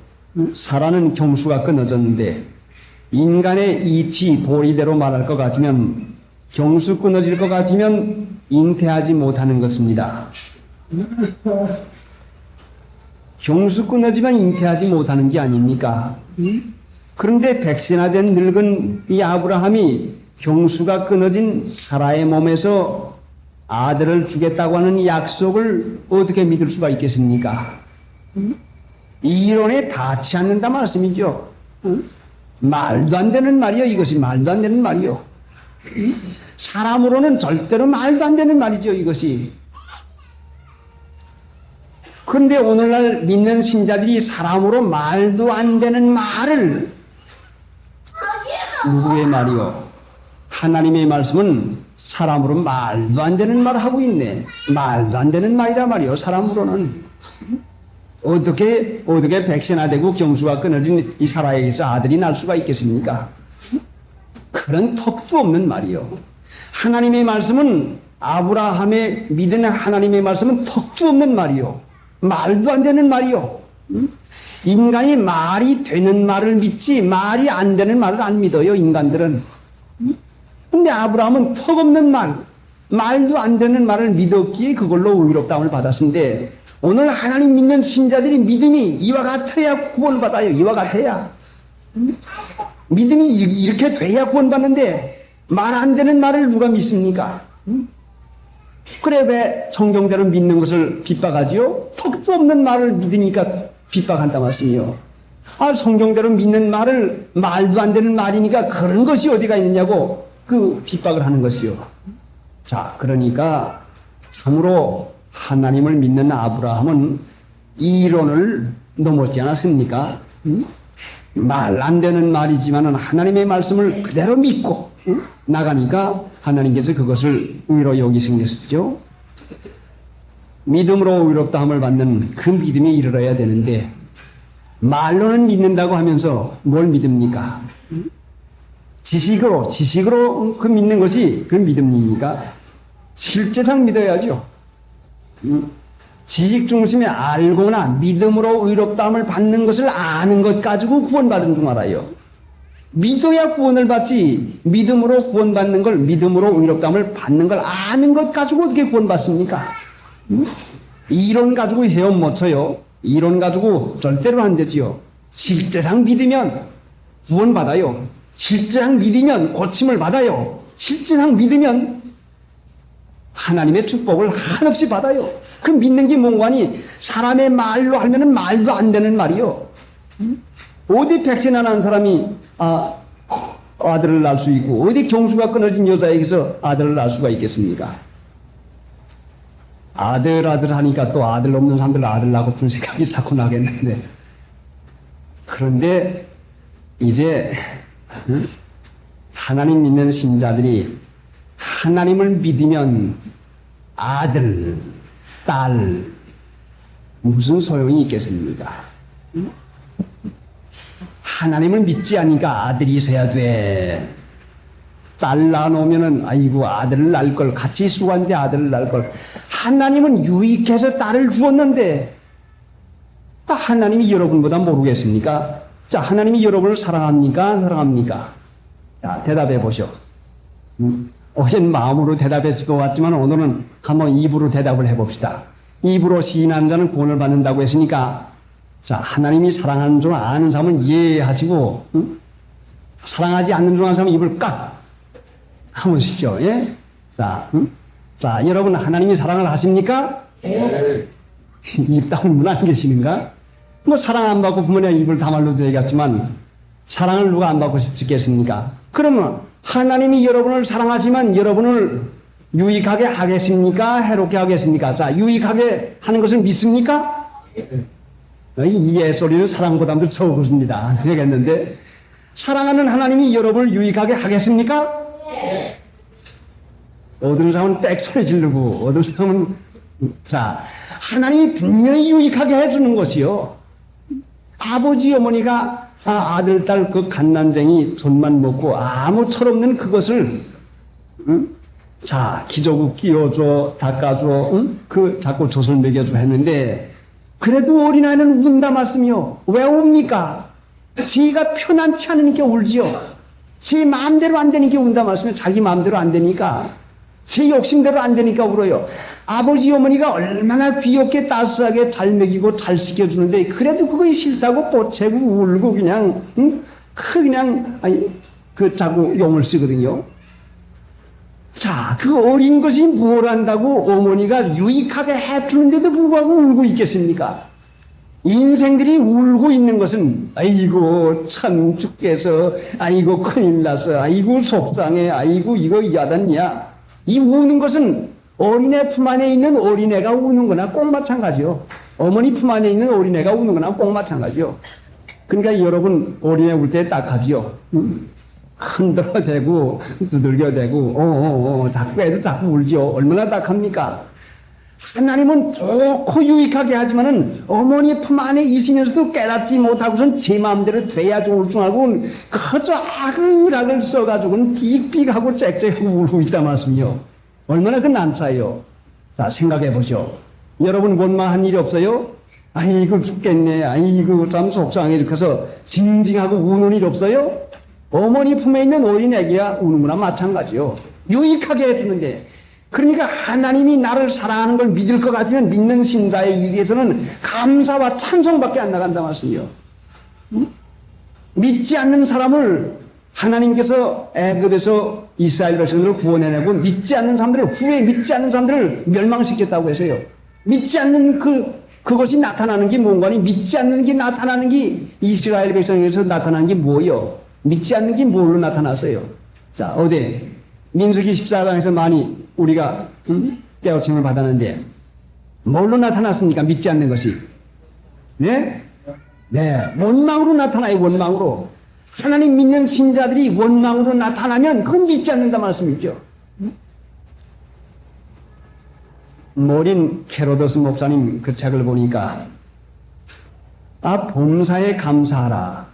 사라는 경수가 끊어졌는데 인간의 이치 도리대로 말할 것 같으면 경수 끊어질 것 같으면 잉태하지 못하는 것입니다. 경수 끊어지면 잉태하지 못하는 게 아닙니까? 그런데 백세나 된 늙은 이 아브라함이 경수가 끊어진 사라의 몸에서 아들을 주겠다고 하는 약속을 어떻게 믿을 수가 있겠습니까? 이론에 닿지 않는다 말씀이죠. 말도 안 되는 말이요. 이것이 말도 안 되는 말이요. 사람으로는 절대로 말도 안 되는 말이죠. 이것이. 그런데 오늘날 믿는 신자들이 사람으로 말도 안 되는 말을 누구의 말이요? 하나님의 말씀은 사람으로 말도 안 되는 말을 하고 있네. 말도 안 되는 말이라 말이요. 사람으로는. 어떻게 백신화되고 경수가 끊어진 이 사라에게서 아들이 날 수가 있겠습니까? 그런 턱도 없는 말이요. 하나님의 말씀은 아브라함의 믿는 하나님의 말씀은 턱도 없는 말이요. 말도 안 되는 말이요. 인간이 말이 되는 말을 믿지 말이 안 되는 말을 안 믿어요. 인간들은. 근데 아브라함은 턱 없는 말, 말도 안 되는 말을 믿었기에 그걸로 의롭다함을 받았는데 오늘 하나님 믿는 신자들이 믿음이 이와 같아야 구원받아요. 이와 같아야. 믿음이 이렇게 돼야 구원받는데 말 안 되는 말을 누가 믿습니까? 그래 왜 성경대로 믿는 것을 핍박하지요? 턱도 없는 말을 믿으니까 핍박한다 말씀이요. 아, 성경대로 믿는 말을 말도 안 되는 말이니까 그런 것이 어디가 있느냐고 그 핍박을 하는 것이요. 자, 그러니까 참으로 하나님을 믿는 아브라함은 이론을 넘었지 않았습니까? 말 안 되는 말이지만은 하나님의 말씀을 그대로 믿고 나가니까 하나님께서 그것을 의로 여기신 것이죠. 믿음으로 의롭다함을 받는 그 믿음에 이르러야 되는데 말로는 믿는다고 하면서 뭘 믿습니까? 지식으로 그 믿는 것이 그 믿음입니까? 실제상 믿어야죠. 지식 중심에 알거나 믿음으로 의롭다함을 받는 것을 아는 것 가지고 구원받은 줄 알아요. 믿어야 구원을 받지 믿음으로 구원받는 걸 믿음으로 의롭다함을 받는 걸 아는 것 가지고 어떻게 구원받습니까? 이론 가지고 헤엄 못 쳐요. 이론 가지고 절대로 안 되지요. 실제상 믿으면 구원받아요. 실제상 믿으면 고침을 받아요. 실제상 믿으면 하나님의 축복을 한없이 받아요. 그 믿는 게 뭔가니 사람의 말로 하면은 말도 안 되는 말이요. 어디 백신을 한 사람이 아들을 낳을 수 있고 어디 경수가 끊어진 여자에게서 아들을 낳을 수가 있겠습니까? 아들 하니까 또 아들 없는 사람들 아들 낳고 픈 생각이 자꾸 나겠는데 그런데 이제 하나님 믿는 신자들이 하나님을 믿으면 아들, 딸 무슨 소용이 있겠습니까? 하나님을 믿지 않으니까 아들이 있어야 돼. 딸 낳아놓으면은 아이고 아들을 낳을 걸, 같이 수고한데 아들을 낳을 걸. 하나님은 유익해서 딸을 주었는데 하나님이 여러분보다 모르겠습니까? 자, 하나님이 여러분을 사랑합니까? 안 사랑합니까? 자, 대답해 보시오. 어제는 마음으로 대답해서 왔지만 오늘은 한번 입으로 대답을 해봅시다. 입으로 시인하는 자는 구원을 받는다고 했으니까, 자, 하나님이 사랑하는 줄 아는 사람은 이해하시고, 사랑하지 않는 줄 아는 사람은 입을 깍 하십시오. 예? 자, 자, 여러분 하나님이 사랑을 하십니까? 입 다물고 안 계시는가? 뭐 사랑 안 받고 부모님 입을 다말로도 얘기했지만 사랑을 누가 안 받고 싶겠습니까? 그러면 하나님이 여러분을 사랑하지만 여러분을 유익하게 하겠습니까? 해롭게 하겠습니까? 자, 유익하게 하는 것을 믿습니까? 이 예소리는 사랑보다도 적었습니다. 되겠는데 사랑하는 하나님이 여러분을 유익하게 하겠습니까? 어떤 사람은 빽소리 지르고 어떤 사람은 자, 하나님이 분명히 유익하게 해주는 것이요. 아버지 어머니가 아들 딸 그 갓난쟁이 손만 먹고 아무 철없는 그것을 자, 기저귀 끼워줘, 닦아줘, 그 자꾸 젖을 먹여줘 했는데 그래도 어린아이는 운다 말씀이요. 왜 웁니까? 지가 편안치 않으니까 울지요. 지 마음대로 안 되니까 운다 말씀이요. 자기 마음대로 안 되니까, 지 욕심대로 안 되니까 울어요. 아버지 어머니가 얼마나 귀엽게 따스하게 잘 먹이고 잘 씻겨주는데 그래도 그거 싫다고 뽀채고 울고 그냥 그냥 그 자꾸 용을 쓰거든요. 자, 그 어린 것이 뭘 한다고 어머니가 유익하게 해주는데도 불구하고 울고 있겠습니까? 인생들이 울고 있는 것은 아이고 참 죽겠어, 아이고 큰일 났어, 아이고 속상해, 아이고 이거 야단이야. 이 우는 것은 어린애 품 안에 있는 어린애가 우는 거나 꼭 마찬가지요. 어머니 품 안에 있는 어린애가 우는 거나 꼭 마찬가지요. 그러니까 여러분 어린애 울 때 딱 하지요. 흔들어대고 두들겨대고 자꾸 애들 자꾸 울지요. 얼마나 딱합니까? 하나님은 좋고 유익하게 하지만은 어머니 품 안에 있으면서도 깨닫지 못하고선 제 마음대로 돼야 좋을 줄 알고 그저 아글아글 써가지고는 삑삑하고 짹짹하고 울고 있단 말씀이요. 얼마나 그 난사요. 자, 생각해 보시오. 여러분 원망한 일이 없어요? 아이고 죽겠네, 아이고 참 속상해 이렇게 해서 징징하고 우는 일 없어요? 어머니 품에 있는 어린애기야 우는 거나 마찬가지요. 유익하게 해주는데, 그러니까 하나님이 나를 사랑하는 걸 믿을 것 같으면 믿는 신자의 일에서는 감사와 찬송밖에 안 나간다 말씀이요. 믿지 않는 사람을 하나님께서 애굽에서 이스라엘 백성들을 구원해내고 믿지 않는 사람들을 후에 믿지 않는 사람들을 멸망시켰다고 해서요. 믿지 않는 그것이 나타나는 게 뭔가니 믿지 않는 게 나타나는 게 이스라엘 백성에서 나타나는 게 뭐요? 믿지 않는 게 뭘로 나타났어요? 자, 어디 민수기 14장에서 많이 우리가 깨우침을 받았는데 뭘로 나타났습니까? 믿지 않는 것이. 네? 네, 원망으로 나타나요. 원망으로. 하나님 믿는 신자들이 원망으로 나타나면 그건 믿지 않는다 말씀이죠. 모린 캐로더스 목사님 그 책을 보니까 범사에 감사하라.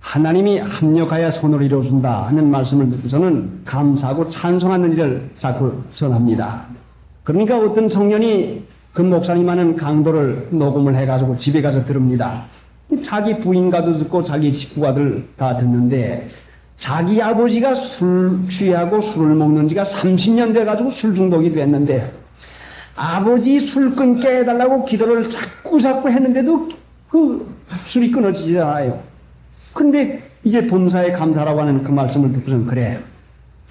하나님이 합력하여 손을 이루어준다 하는 말씀을 듣고서는 감사하고 찬송하는 일을 자꾸 전합니다. 그러니까 어떤 청년이 그 목사님 하는 강도를 녹음을 해가지고 집에 가서 들읍니다. 자기 부인과도 듣고 자기 식구가들 다 듣는데 자기 아버지가 술 취하고 술을 먹는 지가 30년 돼가지고 술 중독이 됐는데 아버지 술 끊게 해달라고 기도를 자꾸 했는데도 그 술이 끊어지지 않아요. 근데 이제 범사에 감사라고 하는 그 말씀을 듣고는 그래,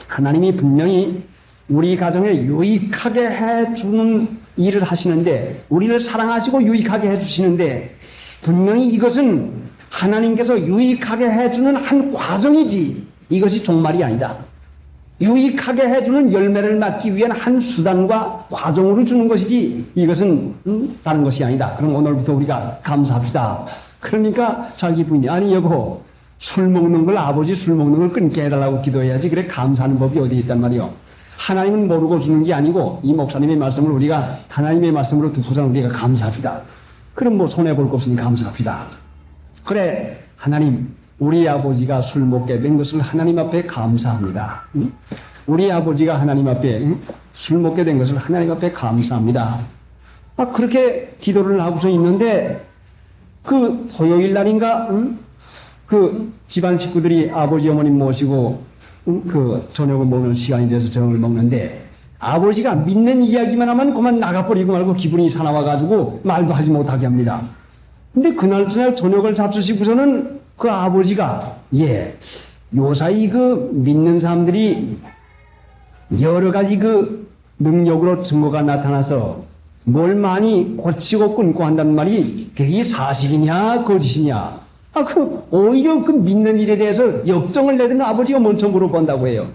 하나님이 분명히 우리 가정에 유익하게 해주는 일을 하시는데, 우리를 사랑하시고 유익하게 해주시는데 분명히 이것은 하나님께서 유익하게 해주는 한 과정이지 이것이 종말이 아니다. 유익하게 해주는 열매를 낳기 위한 한 수단과 과정으로 주는 것이지 이것은 다른 것이 아니다. 그럼 오늘부터 우리가 감사합시다. 그러니까 자기 부인이 아니 여보 술 먹는 걸 아버지 술 먹는 걸 끊게 해달라고 기도해야지 그래 감사하는 법이 어디 있단 말이요. 하나님은 모르고 주는 게 아니고 이 목사님의 말씀을 우리가 하나님의 말씀으로 듣고서 우리가 감사합니다. 그럼 뭐 손해볼 거 없으니 감사합니다. 그래 하나님 우리 아버지가 술 먹게 된 것을 하나님 앞에 감사합니다. 응? 우리 아버지가 하나님 앞에 술 먹게 된 것을 하나님 앞에 감사합니다. 그렇게 기도를 하고서 있는데 그 토요일 날인가 그 집안 식구들이 아버지 어머님 모시고 그 저녁을 먹는 시간이 돼서 저녁을 먹는데 아버지가 믿는 이야기만 하면 그만 나가버리고 말고 기분이 사나워가지고 말도 하지 못하게 합니다. 근데 그날 저녁을 잡수시고서는 그 아버지가 요사이 그 믿는 사람들이 여러 가지 그 능력으로 증거가 나타나서 뭘 많이 고치고 끊고 한단 말이 그게 사실이냐 거짓이냐 오히려 그 믿는 일에 대해서 역정을 내던 아버지가 먼저 물어본다고 해요.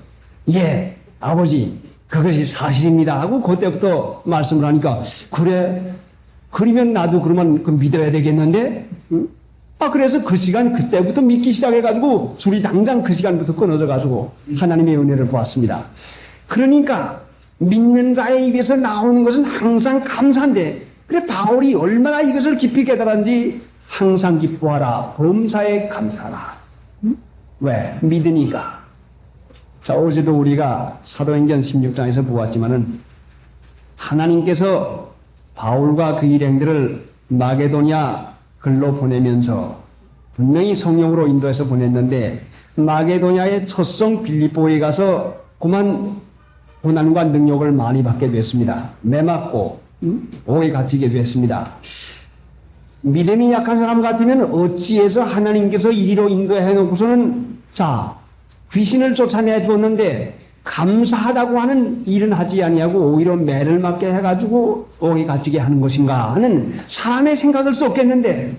아버지 그것이 사실입니다 하고 그때부터 말씀을 하니까 그래 그러면 나도 그러면 그 믿어야 되겠는데 그래서 그 시간 그때부터 믿기 시작해가지고 술이 당장 그 시간부터 끊어져가지고 하나님의 은혜를 보았습니다. 그러니까 믿는 자의 입에서 나오는 것은 항상 감사인데 그래 바울이 얼마나 이것을 깊이 깨달았는지 항상 기뻐하라 범사에 감사하라. 왜? 믿으니까. 자 어제도 우리가 사도행전 16장에서 보았지만은 하나님께서 바울과 그 일행들을 마게도냐 글로 보내면서 분명히 성령으로 인도해서 보냈는데 마게도냐의 첫성 빌립보에 가서 그만 고난과 능력을 많이 받게 됐습니다. 매맞고 옥에 갇히게 됐습니다. 믿음이 약한 사람 같으면 어찌해서 하나님께서 이리로 인도해 놓고서는 귀신을 쫓아내 주었는데 감사하다고 하는 일은 하지 아니하고 오히려 매를 맞게 해가지고 옥에 갇히게 하는 것인가 하는 사람의 생각을 쏟겠는데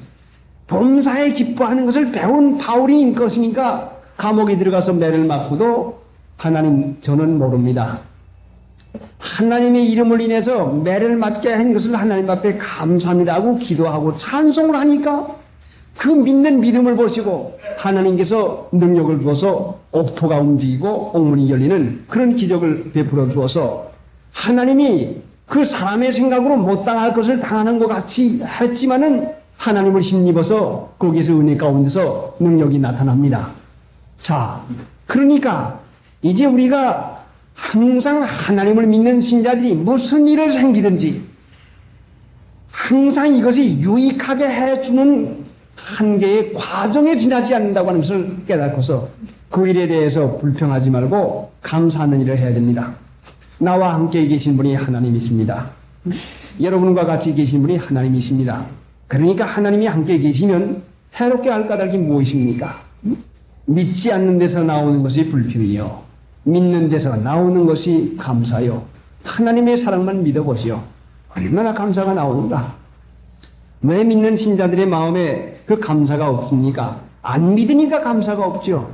범사에 기뻐하는 것을 배운 바울인 것이니까 감옥에 들어가서 매를 맞고도 하나님 저는 모릅니다. 하나님의 이름을 인해서 매를 맞게 한 것을 하나님 앞에 감사합니다 하고 기도하고 찬송을 하니까 그 믿는 믿음을 보시고 하나님께서 능력을 주어서 옥토가 움직이고 옥문이 열리는 그런 기적을 베풀어 주어서 하나님이 그 사람의 생각으로 못 당할 것을 당하는 것 같이 했지만은 하나님을 힘입어서 거기에서 은혜 가운데서 능력이 나타납니다. 그러니까 이제 우리가 항상 하나님을 믿는 신자들이 무슨 일을 생기든지 항상 이것이 유익하게 해주는 한계의 과정에 지나지 않는다고 하는 것을 깨닫고서 그 일에 대해서 불평하지 말고 감사하는 일을 해야 됩니다. 나와 함께 계신 분이 하나님이십니다. 여러분과 같이 계신 분이 하나님이십니다. 그러니까 하나님이 함께 계시면 해롭게 할 까닭이 무엇입니까? 믿지 않는 데서 나오는 것이 불평이요. 믿는 데서 나오는 것이 감사요. 하나님의 사랑만 믿어보시오. 얼마나 감사가 나오는가. 왜 믿는 신자들의 마음에 그 감사가 없습니까? 안 믿으니까 감사가 없죠.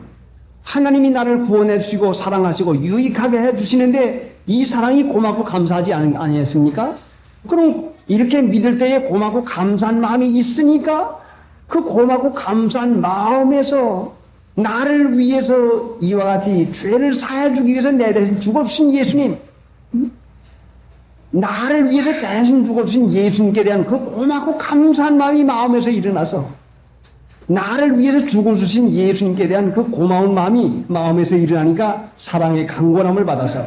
하나님이 나를 구원해 주시고 사랑하시고 유익하게 해 주시는데 이 사랑이 고맙고 감사하지 아니했습니까? 그럼 이렇게 믿을 때에 고맙고 감사한 마음이 있으니까 그 고맙고 감사한 마음에서 나를 위해서 이와 같이 죄를 사해주기 위해서 내 대신 죽어주신 예수님, 나를 위해서 대신 죽어주신 예수님께 대한 그 고맙고 감사한 마음이 마음에서 일어나서 나를 위해서 죽어주신 예수님께 대한 그 고마운 마음이 마음에서 일어나니까 사랑의 강권함을 받아서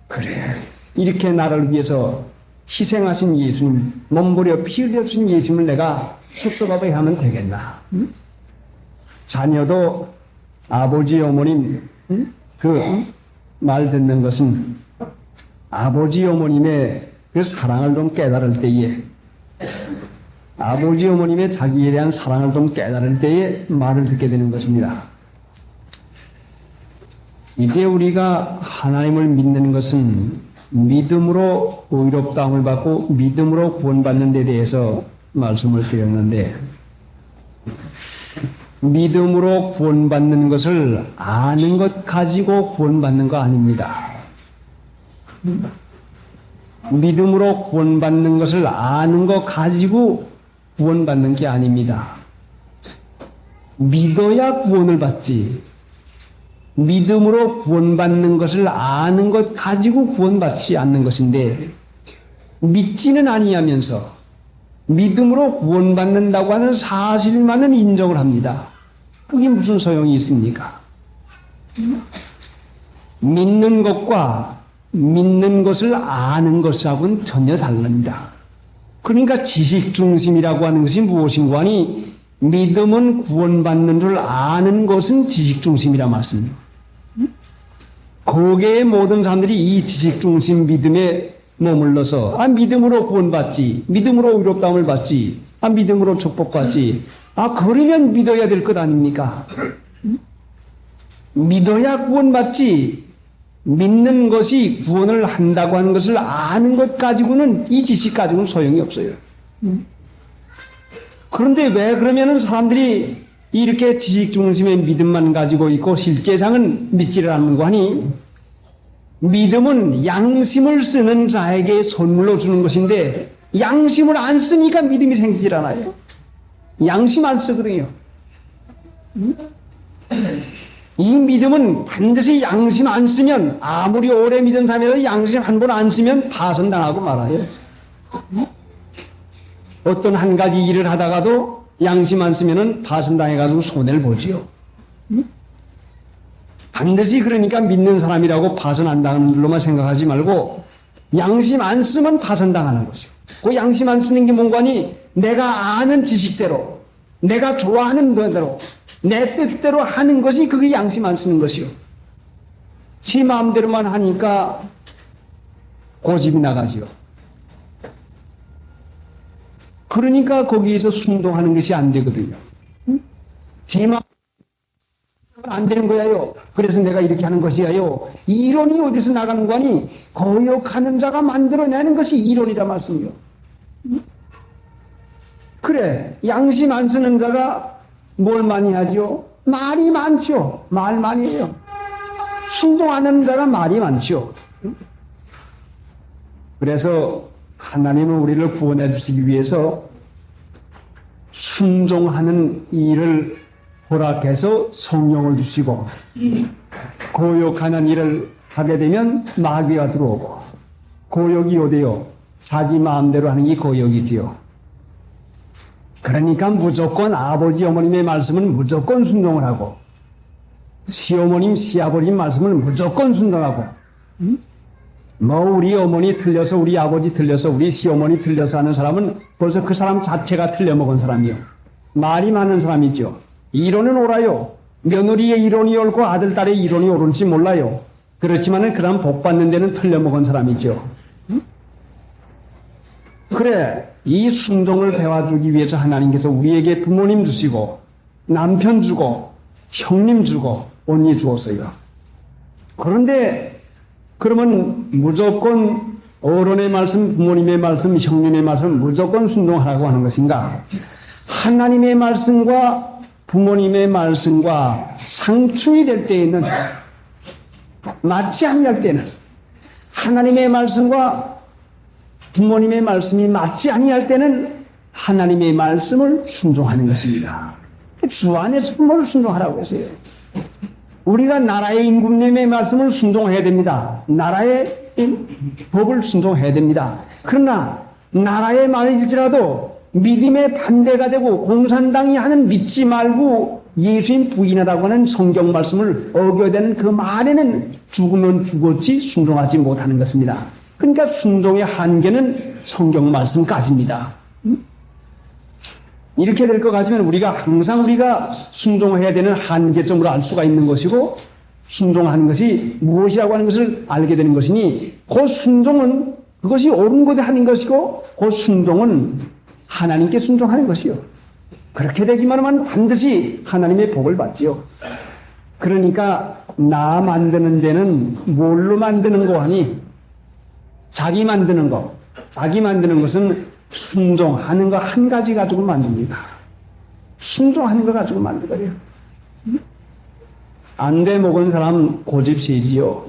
그래 이렇게 나를 위해서 희생하신 예수님, 몸부려 피 흘려주신 예수님을 내가 섭섭하게 하면 되겠나. 자녀도 아버지 어머님 말 듣는 것은 아버지 어머님의 그 사랑을 좀 깨달을 때에 아버지 어머님의 자기에 대한 사랑을 좀 깨달을 때에 말을 듣게 되는 것입니다. 이제 우리가 하나님을 믿는 것은 믿음으로 의롭다함을 받고 믿음으로 구원받는 데 대해서 말씀을 드렸는데 믿음으로 구원받는 것을 아는 것 가지고 구원받는 거 아닙니다. 믿음으로 구원받는 것을 아는 것 가지고 구원받는 게 아닙니다. 믿어야 구원을 받지. 믿음으로 구원받는 것을 아는 것 가지고 구원받지 않는 것인데, 믿지는 아니하면서 믿음으로 구원받는다고 하는 사실만은 인정을 합니다. 그게 무슨 소용이 있습니까? 믿는 것과 믿는 것을 아는 것하고는 전혀 다릅니다. 그러니까 지식 중심이라고 하는 것이 무엇인가 하니, 믿음은 구원받는 줄 아는 것은 지식 중심이라 말씀입니다. 거기에 모든 사람들이 이 지식 중심 믿음에 머물러서 믿음으로 구원받지, 믿음으로 의롭다함을 받지, 믿음으로 축복받지, 그러면 믿어야 될 것 아닙니까? 믿어야 구원받지. 믿는 것이 구원을 한다고 하는 것을 아는 것 가지고는, 이 지식 가지고는 소용이 없어요. 그런데 왜 그러면은 사람들이 이렇게 지식 중심의 믿음만 가지고 있고 실제상은 믿지를 않는 거 하니, 믿음은 양심을 쓰는 자에게 선물로 주는 것인데, 양심을 안 쓰니까 믿음이 생기질 않아요. 양심 안 쓰거든요. 이 믿음은 반드시 양심 안 쓰면, 아무리 오래 믿은 사람이라도 양심 한 번 안 쓰면 파선당하고 말아요. 어떤 한 가지 일을 하다가도 양심 안 쓰면은 파선당해가지고 손해를 보지요. 반드시 그러니까 믿는 사람이라고 파선 안 당하는 줄로만 생각하지 말고, 양심 안 쓰면 파선당하는 것이요. 그 양심 안 쓰는 게 뭔가니, 내가 아는 지식대로, 내가 좋아하는 대로, 내 뜻대로 하는 것이 그게 양심 안 쓰는 것이요. 지 마음대로만 하니까 고집이 나가지요. 그러니까 거기에서 순종하는 것이 안 되거든요. 제 마음 안 되는 거야요. 그래서 내가 이렇게 하는 것이야요. 이론이 어디서 나가는 거니? 거역하는 자가 만들어내는 것이 이론이라 말씀이요. 그래, 양심 안 쓰는 자가 뭘 많이 하죠? 말이 많죠. 말 많이 해요. 순종하는 자가 말이 많죠. 그래서 하나님은 우리를 구원해 주시기 위해서 순종하는 일을 허락해서 성령을 주시고, 고역하는 일을 하게 되면 마귀가 들어오고, 고역이 어디요? 자기 마음대로 하는 게 고역이지요. 그러니까 무조건 아버지 어머님의 말씀은 무조건 순종을 하고, 시어머님 시아버님 말씀을 무조건 순종하고, 우리 어머니 틀려서, 우리 아버지 틀려서, 우리 시어머니 틀려서 하는 사람은 벌써 그 사람 자체가 틀려먹은 사람이요. 말이 많은 사람이죠. 이론은 옳아요. 며느리의 이론이 옳고 아들, 딸의 이론이 옳은지 몰라요. 그렇지만은 그 사람 복 받는 데는 틀려먹은 사람이죠. 그래, 이 순종을 배워주기 위해서 하나님께서 우리에게 부모님 주시고, 남편 주고, 형님 주고, 언니 주었어요. 그런데 그러면 무조건 어른의 말씀, 부모님의 말씀, 형님의 말씀 무조건 순종하라고 하는 것인가? 하나님의 말씀과 부모님의 말씀과 상충이 될 때에는, 맞지 아니할 때는, 하나님의 말씀과 부모님의 말씀이 맞지 아니할 때는 하나님의 말씀을 순종하는 것입니다. 주 안에서 부모를 순종하라고 했어요. 우리가 나라의 임금님의 말씀을 순종해야 됩니다. 나라의 법을 순종해야 됩니다. 그러나 나라의 말일지라도 믿음에 반대가 되고 공산당이 하는 믿지 말고 예수님 부인하라고 하는 성경 말씀을 어겨대는 그 말에는 죽으면 죽었지 순종하지 못하는 것입니다. 그러니까 순종의 한계는 성경 말씀까지입니다. 이렇게 될 것 같으면 우리가 항상 우리가 순종해야 되는 한계점으로 알 수가 있는 것이고, 순종하는 것이 무엇이라고 하는 것을 알게 되는 것이니, 그 순종은 그것이 옳은 것에 하는 것이고, 그 순종은 하나님께 순종하는 것이요. 그렇게 되기만 하면 반드시 하나님의 복을 받지요. 그러니까 나 만드는 데는 뭘로 만드는 거 하니? 자기 만드는 거. 자기 만드는 것은 순종하는 거 한 가지 가지고 만듭니다. 순종하는 거 가지고 만들어요. 안 돼 먹은 사람 고집 세지요.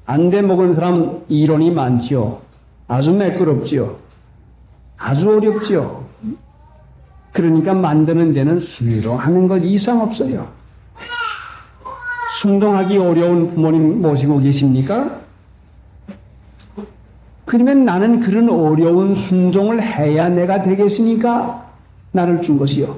안 돼 먹은 사람 이론이 많지요. 아주 매끄럽지요. 아주 어렵지요. 그러니까 만드는 데는 순종하는 것 이상 없어요. 순종하기 어려운 부모님 모시고 계십니까? 그러면 나는 그런 어려운 순종을 해야 내가 되겠으니까 나를 준 것이요.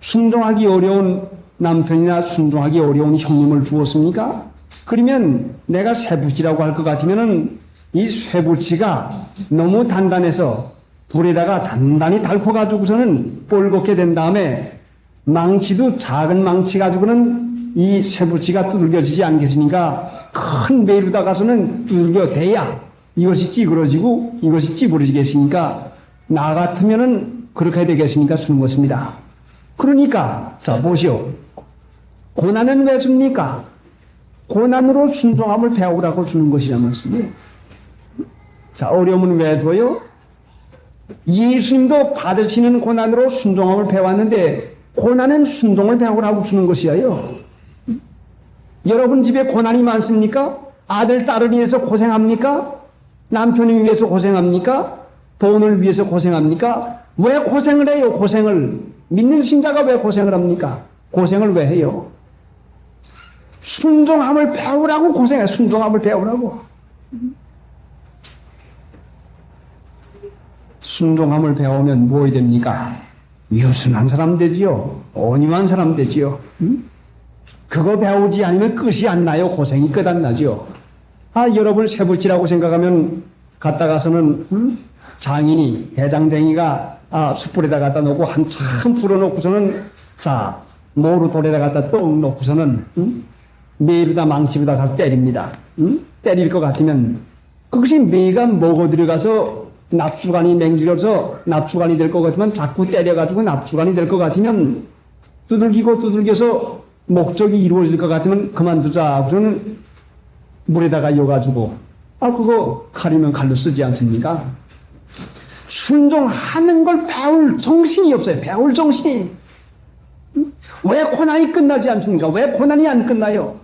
순종하기 어려운 남편이나 순종하기 어려운 형님을 주었습니까? 그러면 내가 쇠붙이라고 할 것 같으면은 이 쇠붙이가 너무 단단해서 불에다가 단단히 달궈 가지고서는 뻘겋게 된 다음에 망치도 작은 망치 가지고는 이 쇠붙이가 두들겨지지 않겠습니까? 큰 매루다 가서는 두들겨 대야 이것이 찌그러지고 이것이 찌부러지겠습니까? 나 같으면은 그렇게 되겠습니까? 주는 것입니다. 그러니까 자 보시오. 고난은 왜 줍니까? 고난으로 순종함을 배우라고 주는 것이란 말씀이에요. 자, 어려움은 왜 줘요? 예수님도 받으시는 고난으로 순종함을 배웠는데 고난은 순종을 배우라고 주는 것이에요. 여러분 집에 고난이 많습니까? 아들, 딸을 위해서 고생합니까? 남편을 위해서 고생합니까? 돈을 위해서 고생합니까? 왜 고생을 해요? 고생을. 믿는 신자가 왜 고생을 합니까? 고생을 왜 해요? 순종함을 배우라고 고생해. 순종함을 배우라고. 순종함을 배우면 무엇이 됩니까? 유순한 사람 되지요. 온유한 사람 되지요. 그거 배우지 않으면 끝이 안 나요. 고생이 끝 안 나죠. 아, 여러분 쇠붙이라고 생각하면 갔다 가서는 장인이 대장쟁이가 숯불에다 갖다 놓고 한참 불어놓고서는 자 모루 돌에다 갖다 떡 놓고서는 매루다 망치로다 가서 때립니다. 때릴 것 같으면 그것이 매가 먹어 들어가서 납주관이 맹기려서 납주관이 될 것 같으면 자꾸 때려가지고 납주관이 될 것 같으면 두들기고 두들겨서 목적이 이루어질 것 같으면 그만두자. 그러는 물에다가 이어가지고 그거 칼이면 칼로 쓰지 않습니까? 순종하는 걸 배울 정신이 없어요. 배울 정신이. 왜 고난이 끝나지 않습니까? 왜 고난이 안 끝나요?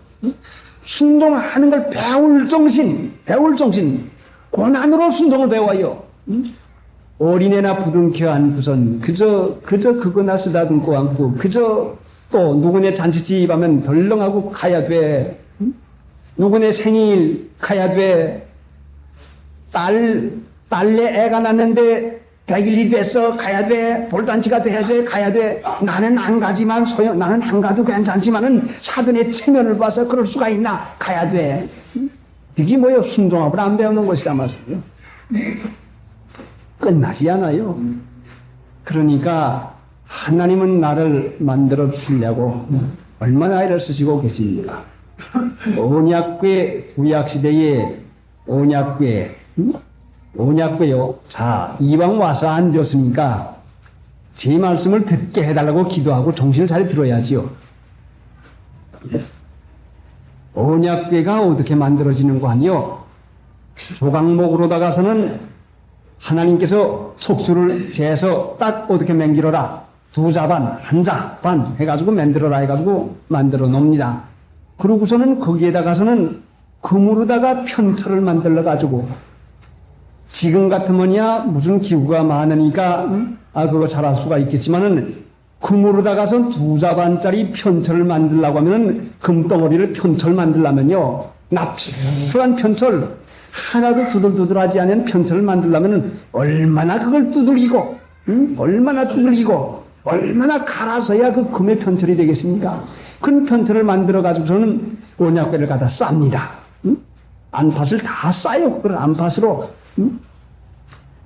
순종하는 걸 배울 정신, 배울 정신. 고난으로 순종을 배워요. 어린애나 부둥켜 안고선 그저 그거나 쓰다듬고 안고 그저 또 누구네 잔치집 하면 덜렁하고 가야 돼. 누구네 생일 가야 돼. 딸내 애가 났는데 100일이 됐어. 가야 돼. 돌잔치가 돼야 돼. 가야 돼. 나는 안 가지만 나는 안 가도 괜찮지만은 사돈의 체면을 봐서 그럴 수가 있나. 가야 돼. 이게 뭐요? 순종함을 안 배우는 것이란 말씀이요. 끝나지 않아요. 그러니까 하나님은 나를 만들어 주시려고 얼마나 애를 쓰시고 계십니까? 언약궤 구약시대에 언약궤요. 자, 이왕 와서 앉았으니까 제 말씀을 듣게 해달라고 기도하고 정신을 잘 들어야지요. 언약궤가 어떻게 만들어지는 거 아니요? 조각목으로다가서는 하나님께서 속수를 재서 딱 어떻게 맹기로라. 2자반, 1자반 해가지고 만들어라 해가지고 만들어 놓습니다. 그러고서는 거기에다가서는 금으로다가 편철을 만들어가지고 지금 같으면야 무슨 기구가 많으니까 그거 잘할 수가 있겠지만은 금으로다가서 2자반짜리 편철을 만들려고 하면은 금덩어리를 편철 만들려면요 납작한 편철 하나도 두들두들하지 않은 편철을 만들려면은 얼마나 그걸 두들기고 얼마나 갈아서야 그 금의 편철이 되겠습니까? 큰 편철을 만들어 가지고서는 언약궤를 갖다 쌉니다. 안팎을 다 싸요. 그걸 안팎으로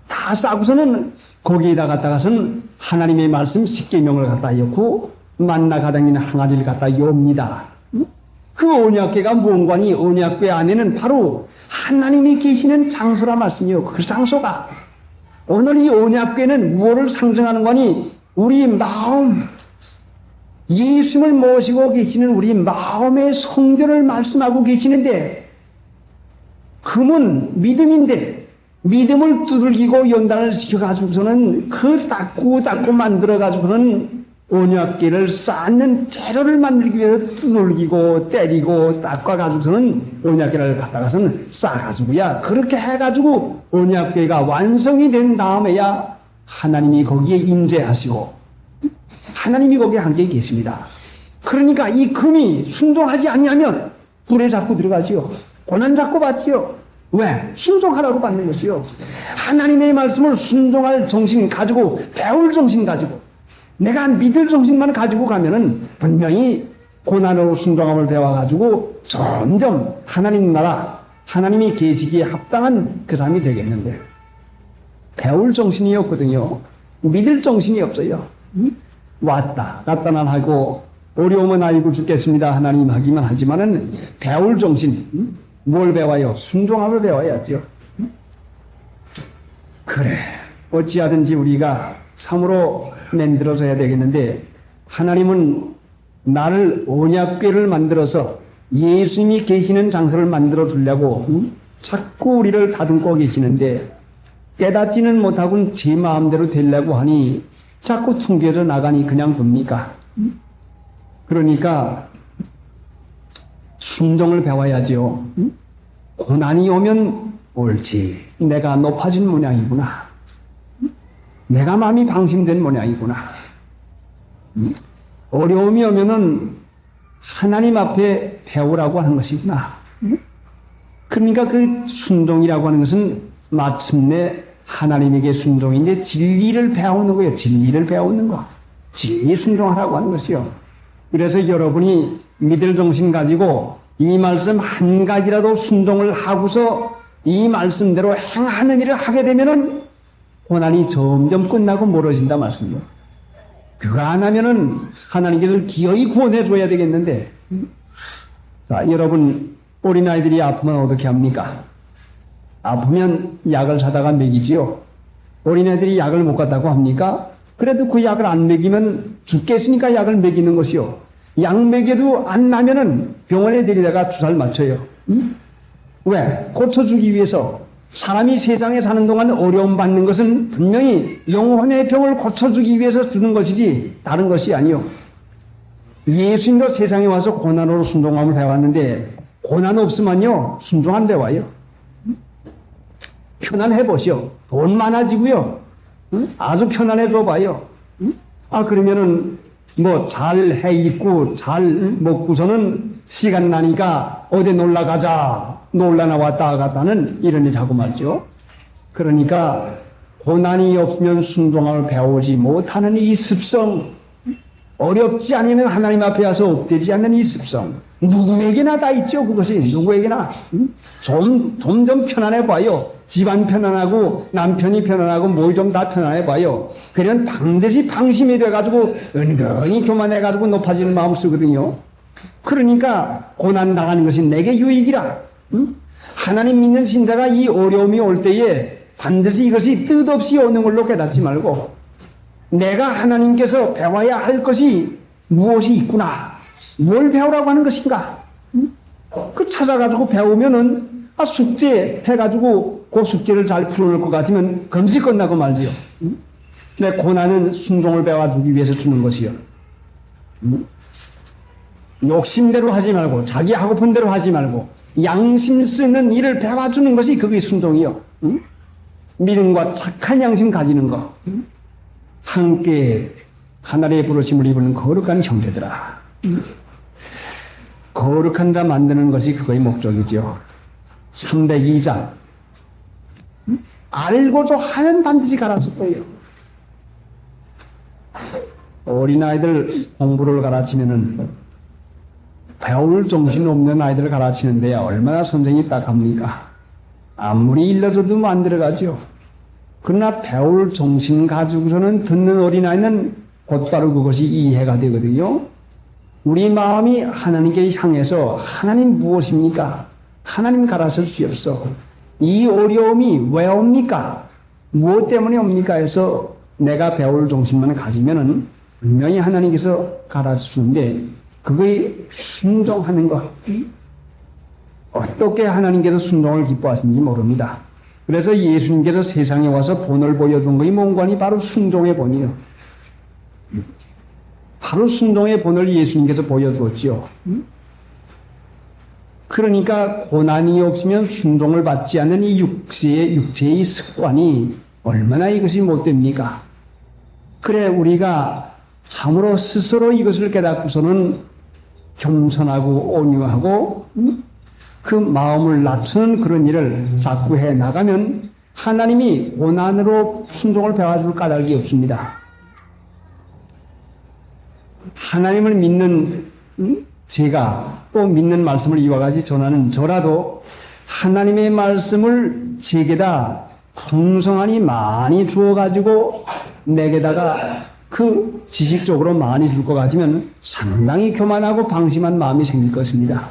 다 싸고서는 거기에다 갖다가서는 하나님의 말씀 십계명을 갖다 엮고 만나 가당이나 항아리를 갖다 엽니다. 그 언약궤가 뭔가니 언약궤 안에는 바로 하나님이 계시는 장소라 말씀이요. 그 장소가 오늘 이 언약궤는 무엇을 상징하는 거니? 우리 마음, 예수님을 모시고 계시는 우리 마음의 성전을 말씀하고 계시는데 금은 믿음인데 믿음을 두들기고 연단을 시켜가지고서는 그 닦고 만들어가지고는 언약궤를 쌓는 재료를 만들기 위해서 두들기고 때리고 닦아가지고서는 언약궤를 갖다가서는 쌓아가지고야 그렇게 해가지고 언약궤가 완성이 된 다음에야 하나님이 거기에 임재하시고 하나님이 거기에 함께 계십니다. 그러니까 이 금이 순종하지 아니하면 불에 자꾸 들어가지요. 고난 자꾸 받지요. 왜? 순종하라고 받는 것이요. 하나님의 말씀을 순종할 정신 가지고, 배울 정신 가지고, 내가 믿을 정신만 가지고 가면은 분명히 고난으로 순종함을 배워가지고 점점 하나님 나라, 하나님이 계시기에 합당한 그 사람이 되겠는데, 배울 정신이 없거든요. 믿을 정신이 없어요. 왔다 갔다 난 하고 어려우면 알고 죽겠습니다 하나님 하기만 하지만은 배울 정신, 뭘 배워요? 순종함을 배워야죠. 그래, 어찌하든지 우리가 참으로 만들어서야 되겠는데, 하나님은 나를 언약궤를 만들어서 예수님이 계시는 장소를 만들어 주려고 자꾸 우리를 다듬고 계시는데, 깨닫지는 못하고 제 마음대로 되려고 하니 자꾸 퉁겨져 나가니 그냥 둡니까? 그러니까 순종을 배워야죠. 고난이 오면 옳지, 내가 높아진 모양이구나, 내가 마음이 방심된 모양이구나. 어려움이 오면은 하나님 앞에 배우라고 하는 것이구나. 그러니까 그 순종이라고 하는 것은 마침내 하나님에게 순종인데 진리를 배우는 거예요. 진리를 배우는 거. 진리 순종하라고 하는 것이요. 그래서 여러분이 믿을 정신 가지고 이 말씀 한 가지라도 순종을 하고서 이 말씀대로 행하는 일을 하게 되면은 고난이 점점 끝나고 멀어진다 말씀이요. 그거 안 하면은 하나님께서 기어이 구원해 줘야 되겠는데. 자, 여러분, 어린아이들이 아프면 어떻게 합니까? 아프면 약을 사다가 먹이지요. 어린애들이 약을 못 갖다고 합니까? 그래도 그 약을 안 먹이면 죽겠으니까 약을 먹이는 것이요. 약 먹여도 안 나면은 병원에 데리다가 주사를 맞춰요. 왜? 고쳐주기 위해서. 사람이 세상에 사는 동안 어려움 받는 것은 분명히 영혼의 병을 고쳐주기 위해서 주는 것이지 다른 것이 아니요. 예수님도 세상에 와서 고난으로 순종함을 배웠는데, 고난 없으면요 순종 안 배워요. 편안해 보시오. 돈 많아지고요. 아주 편안해져 봐요. 그러면은 뭐 잘 해 입고 잘 먹고서는 시간 나니까 어디 놀러 가자, 놀러 나왔다 갔다는 이런 일 하고 말죠. 그러니까 고난이 없으면 순종함을 배우지 못하는 이 습성, 어렵지 않으면 하나님 앞에 와서 엎드리지 않는 이 습성, 누구에게나 다 있죠. 그것이 누구에게나. 점점 편안해 봐요. 집안 편안하고 남편이 편안하고 뭐 좀 다 편안해 봐요. 그러면 반드시 방심이 돼가지고 은근히 교만해가지고 높아지는 마음 쓰거든요. 그러니까 고난 당하는 것이 내게 유익이라. 하나님 믿는 신자가 이 어려움이 올 때에 반드시 이것이 뜻없이 오는 걸로 깨닫지 말고, 내가 하나님께서 배워야 할 것이 무엇이 있구나, 뭘 배우라고 하는 것인가, 그 찾아가지고 배우면은 숙제 해가지고 그 숙제를 잘 풀어낼 것 같으면 금세 끝나고 말지요. 내 고난은 순종을 배워주기 위해서 주는 것이요. 욕심대로 하지 말고 자기 하고픈 대로 하지 말고 양심 쓰는 일을 배워주는 것이 그게 순종이요. 믿음과 착한 양심 가지는 거. 함께 하나님의 부르심을 입는 거룩한 형제들아. 거룩한 자 만드는 것이 그거의 목적이죠. 302장. 알고도 하면 반드시 가르칠 거예요. 어린아이들 공부를 가르치면은 배울 정신 없는 아이들을 가르치는데 얼마나 선생님이 딱합니까? 아무리 일러줘도 안 들어가죠. 그러나 배울 정신 가지고서는 듣는 어린아이는 곧바로 그것이 이해가 되거든요. 우리 마음이 하나님께 향해서 하나님 무엇입니까? 하나님 가르쳐 주시옵소서. 이 어려움이 왜 옵니까? 무엇 때문에 옵니까? 해서 내가 배울 정신만 가지면은 분명히 하나님께서 가르쳐 주는데, 그거에 순종하는 것. 어떻게 하나님께서 순종을 기뻐하시는지 모릅니다. 그래서 예수님께서 세상에 와서 본을 보여준 것이 뭔가니 바로 순종의 본이요. 바로 순종의 본을 예수님께서 보여주었지요. 그러니까 고난이 없으면 순종을 받지 않는 이 육체의 습관이 얼마나 이것이 못됩니까? 그래, 우리가 참으로 스스로 이것을 깨닫고서는 겸손하고 온유하고 그 마음을 낮추는 그런 일을 자꾸 해 나가면 하나님이 고난으로 순종을 배워줄 까닭이 없습니다. 하나님을 믿는 제가 또 믿는 말씀을 이와 같이 전하는 저라도 하나님의 말씀을 제게다 풍성하니 많이 주어가지고 내게다가 그 지식적으로 많이 줄 것 같으면 상당히 교만하고 방심한 마음이 생길 것입니다.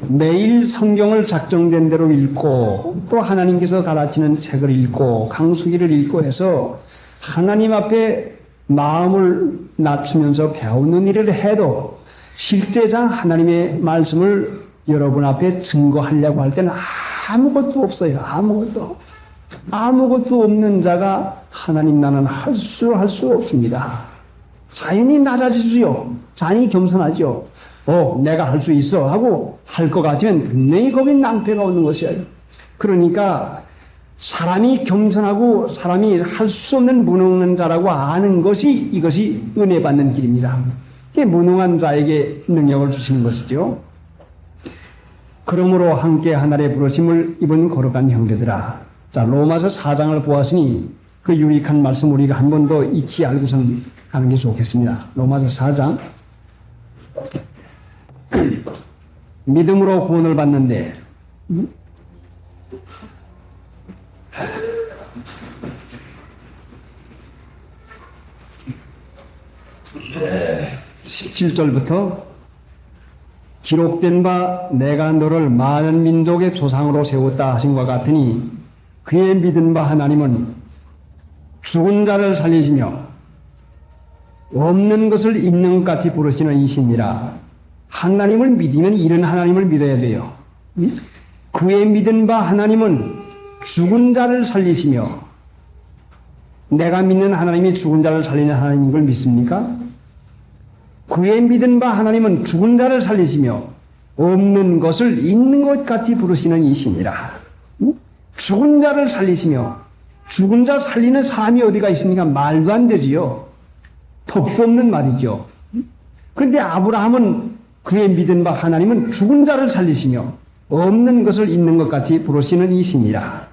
매일 성경을 작정된 대로 읽고 또 하나님께서 가르치는 책을 읽고 강수기를 읽고 해서 하나님 앞에 마음을 낮추면서 배우는 일을 해도 실제상 하나님의 말씀을 여러분 앞에 증거하려고 할 때는 아무것도 없어요. 아무것도 없는 자가 하나님 나는 할 수 없습니다. 자연히 낮아지지요. 자연히 겸손하죠. 내가 할 수 있어 하고 할 것 같으면 분명히 거긴 낭패가 없는 것이에요. 그러니까 사람이 겸손하고 사람이 할 수 없는 무능한 자라고 아는 것이 이것이 은혜 받는 길입니다. 이게 무능한 자에게 능력을 주시는 것이죠. 그러므로 함께 하나님의 부르심을 입은 거룩한 형제들아. 자, 로마서 4장을 보았으니 그 유익한 말씀 우리가 한 번 더 익히 알고선 가는 게 좋겠습니다. 로마서 4장. 믿음으로 구원을 받는데, 17절부터 기록된 바 내가 너를 많은 민족의 조상으로 세웠다 하신과 같으니 그의 믿은 바 하나님은 죽은 자를 살리시며 없는 것을 있는 것 같이 부르시는 이시니라. 하나님을 믿으면 이런 하나님을 믿어야 돼요. 그의 믿은 바 하나님은 죽은 자를 살리시며, 내가 믿는 하나님이 죽은 자를 살리는 하나님인 걸 믿습니까? 그의 믿은 바 하나님은 죽은 자를 살리시며 없는 것을 있는 것 같이 부르시는 이시니라. 죽은 자를 살리시며, 죽은 자 살리는 사람이 어디가 있습니까? 말도 안 되지요. 턱도 없는 말이죠. 그런데 아브라함은 그의 믿은 바 하나님은 죽은 자를 살리시며 없는 것을 있는 것 같이 부르시는 이시니라.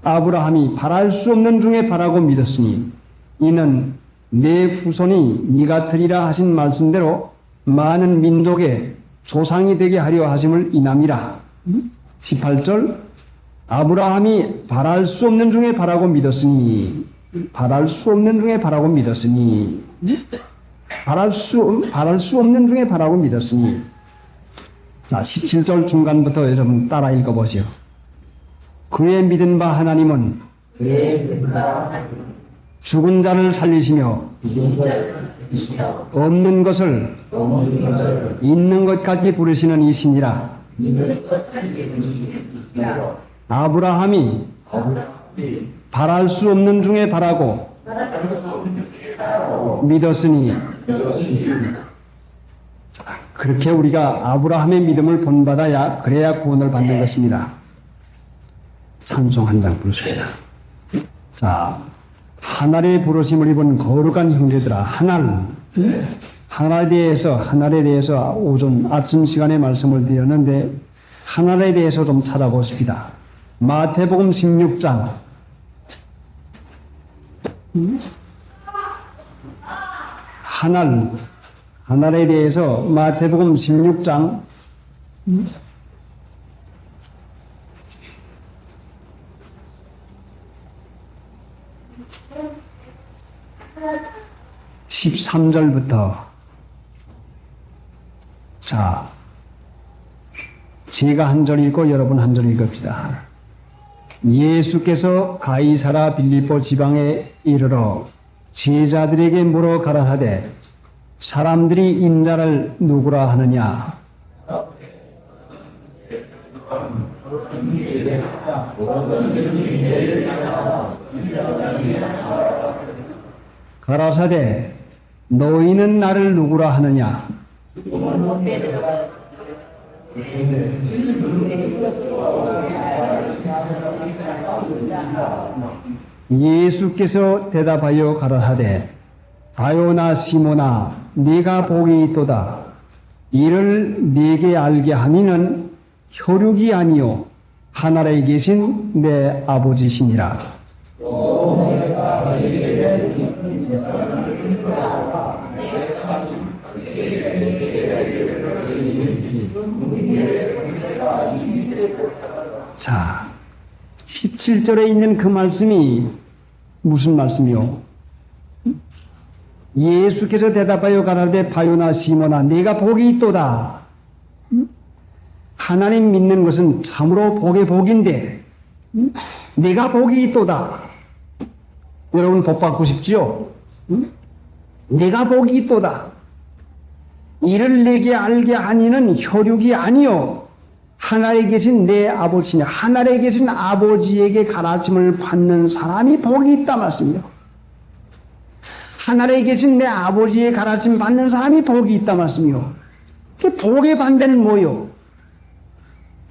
아브라함이 바랄 수 없는 중에 바라고 믿었으니 이는 내 후손이 네가 되리라 하신 말씀대로 많은 민족의 조상이 되게 하려 하심을 인함이라. 18절 아브라함이 바랄 수 없는 중에 바라고 믿었으니 바랄 수 없는 중에 바라고 믿었으니 바랄 수 없는 중에 바라고 믿었으니. 자, 17절 중간부터 여러분 따라 읽어보시오. 그의 믿은 바 하나님은 죽은 자를 살리시며 없는 것을 있는 것 같이 부르시는 이시니라. 아브라함이 바랄 수 없는 중에 바라고 믿었으니. 그렇게 우리가 아브라함의 믿음을 본받아야 그래야 구원을 받는 것입니다. 찬송 한 장 부르십시다. 자, 하나님의 부르심을 입은 거룩한 형제들아, 하나에 대해서 오전 아침 시간에 말씀을 드렸는데 하나에 대해서 좀 찾아보십시다. 마태복음 16장. 하나에 대해서 마태복음 16장 13절부터. 자, 제가 한 절 읽고 여러분 한 절 읽읍시다. 예수께서 가이사라 빌립보 지방에 이르러 제자들에게 물어 가라하되 사람들이 인자를 누구라 하느냐? 가라사대 너희는 나를 누구라 하느냐? 예수께서 대답하여 가라사대 바요나 시모나 네가 복이 있도다. 이를 네게 알게 하니는 혈육이 아니요 하늘에 계신 내 아버지시니라. 자, 17절에 있는 그 말씀이 무슨 말씀이요? 예수께서 대답하여 가라사대 바요나 시모나 네가 복이 있도다. 하나님 믿는 것은 참으로 복의 복인데 네가 복이 있도다. 여러분 복 받고 싶지요? 네가 복이 있도다. 이를 내게 알게 하니는 혈육이 아니요 하늘에 계신 내 아버지냐. 하늘에 계신 아버지에게 가르침을 받는 사람이 복이 있다 말씀이요. 하늘에 계신 내 아버지의 가르침 받는 사람이 복이 있다 말씀이요. 그 복의 반대는 뭐요?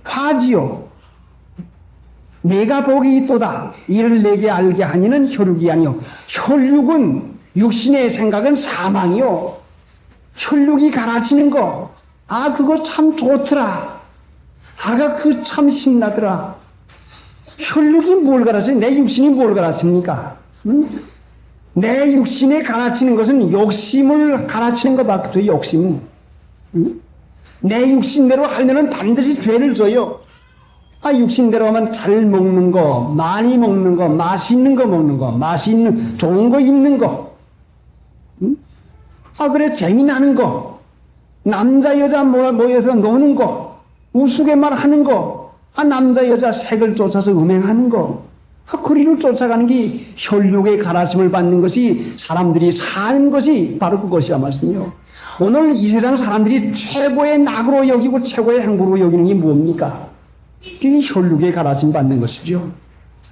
화지요. 내가 복이 있도다. 이를 내게 알게 하니는 혈육이 아니요. 혈육은 육신의 생각은 사망이요. 혈육이 가르치는 거, 아 그거 참 좋더라. 아가 그 참 신나더라. 혈육이 뭘 가르쳐요? 내 육신이 뭘 가르칩니까? 내 육신에 가르치는 것은 욕심을 가르치는 것밖에 없어요. 욕심은. 내 육신대로 하면은 반드시 죄를 져요. 아, 육신대로 하면 잘 먹는 거, 많이 먹는 거, 맛있는 거 먹는 거, 맛있는, 좋은 거 입는 거. 아, 그래, 재미나는 거. 남자, 여자 모여서 노는 거. 우스갯말 하는 거. 아, 남자, 여자 색을 쫓아서 음행하는 거. 아, 그리를 쫓아가는 게 혈육의 가르침을 받는 것이 사람들이 사는 것이 바로 그것이야 말씀이요. 오늘 이 세상 사람들이 최고의 낙으로 여기고 최고의 행복으로 여기는 게 뭡니까? 그게 혈육의 가르침 받는 것이죠.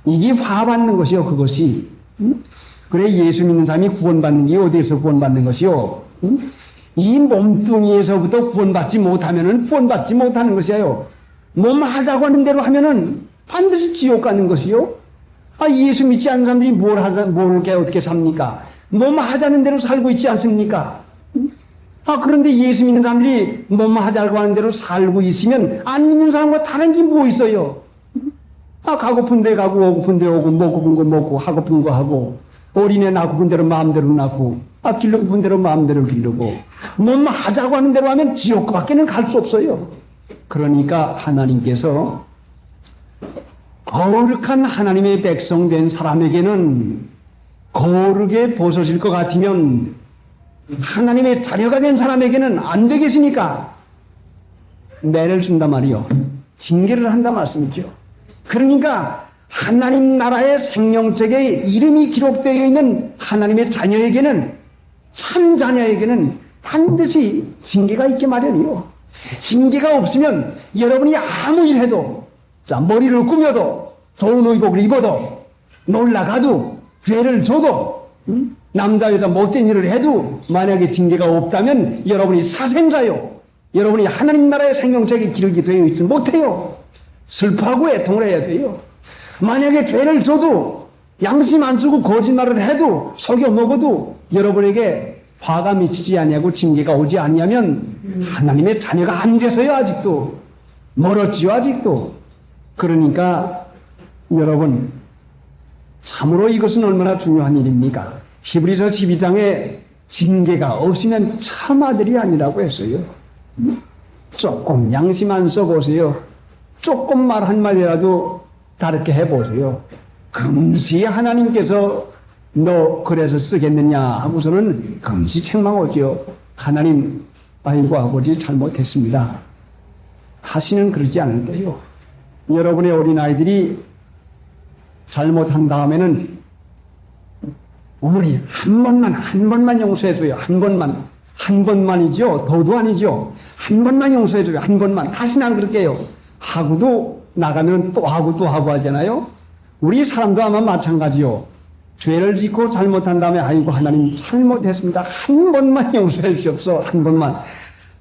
이게 화받는 것이요, 그것이. 그래, 예수 믿는 사람이 구원받는 게 어디에서 구원받는 것이요? 이 몸뚱이에서부터 구원받지 못하면은 구원받지 못하는 것이에요. 몸 하자고 하는 대로 하면은 반드시 지옥 가는 것이요. 아, 예수 믿지 않는 사람들이 뭘 어떻게 삽니까? 몸 하자는 대로 살고 있지 않습니까? 아, 그런데 예수 믿는 사람들이 몸 하자고 하는 대로 살고 있으면 안 믿는 사람과 다른 게 뭐 있어요? 아, 가고픈 데 가고, 오고픈 데 오고, 먹고픈 거 먹고, 하고픈 거 하고, 어린애 낳고픈 대로 마음대로 낳고, 아, 길러고픈 대로 마음대로 기르고, 몸 하자고 하는 대로 하면 지옥밖에는 갈 수 없어요. 그러니까 하나님께서 거룩한 하나님의 백성 된 사람에게는 거룩에 벗어질 것 같으면 하나님의 자녀가 된 사람에게는 안 되겠으니까 매를 준단 말이요. 징계를 한단 말씀이죠. 그러니까 하나님 나라의 생명책에 이름이 기록되어 있는 하나님의 자녀에게는, 참 자녀에게는 반드시 징계가 있게 마련이요. 징계가 없으면 여러분이 아무 일 해도, 자, 머리를 꾸며도, 좋은 의복을 입어도, 놀라가도, 죄를 져도, 남자 여자 못된 일을 해도 만약에 징계가 없다면 여러분이 사생자요. 여러분이 하나님 나라의 생명책에 기록이 되어 있지 못해요. 슬퍼하고 애통을 해야 돼요. 만약에 죄를 져도 양심 안 쓰고 거짓말을 해도 속여 먹어도 여러분에게 화가 미치지 아니하고 징계가 오지 아니하면 하나님의 자녀가 안 돼서요. 아직도 멀었지요. 아직도. 그러니까 여러분, 참으로 이것은 얼마나 중요한 일입니까? 히브리서 12장에 징계가 없으면 참 아들이 아니라고 했어요. 조금 양심 안 써보세요. 조금 말 한마디라도 다르게 해보세요. 금시 하나님께서 너 그래서 쓰겠느냐 하고서는 금시 책망 오지요. 하나님, 아이고 아버지 잘못했습니다. 다시는 그러지 않을 거예요. 여러분의 어린아이들이 잘못한 다음에는 어머니 한 번만 용서해줘요. 한 번만이죠. 더도 아니죠. 한 번만 용서해줘요. 한 번만. 다시는 안 그럴게요. 하고도 나가면 또 하고 또 하고 하잖아요. 우리 사람도 아마 마찬가지요. 죄를 짓고 잘못한 다음에 아이고 하나님 잘못했습니다. 한 번만 용서해 주시옵소서. 한 번만.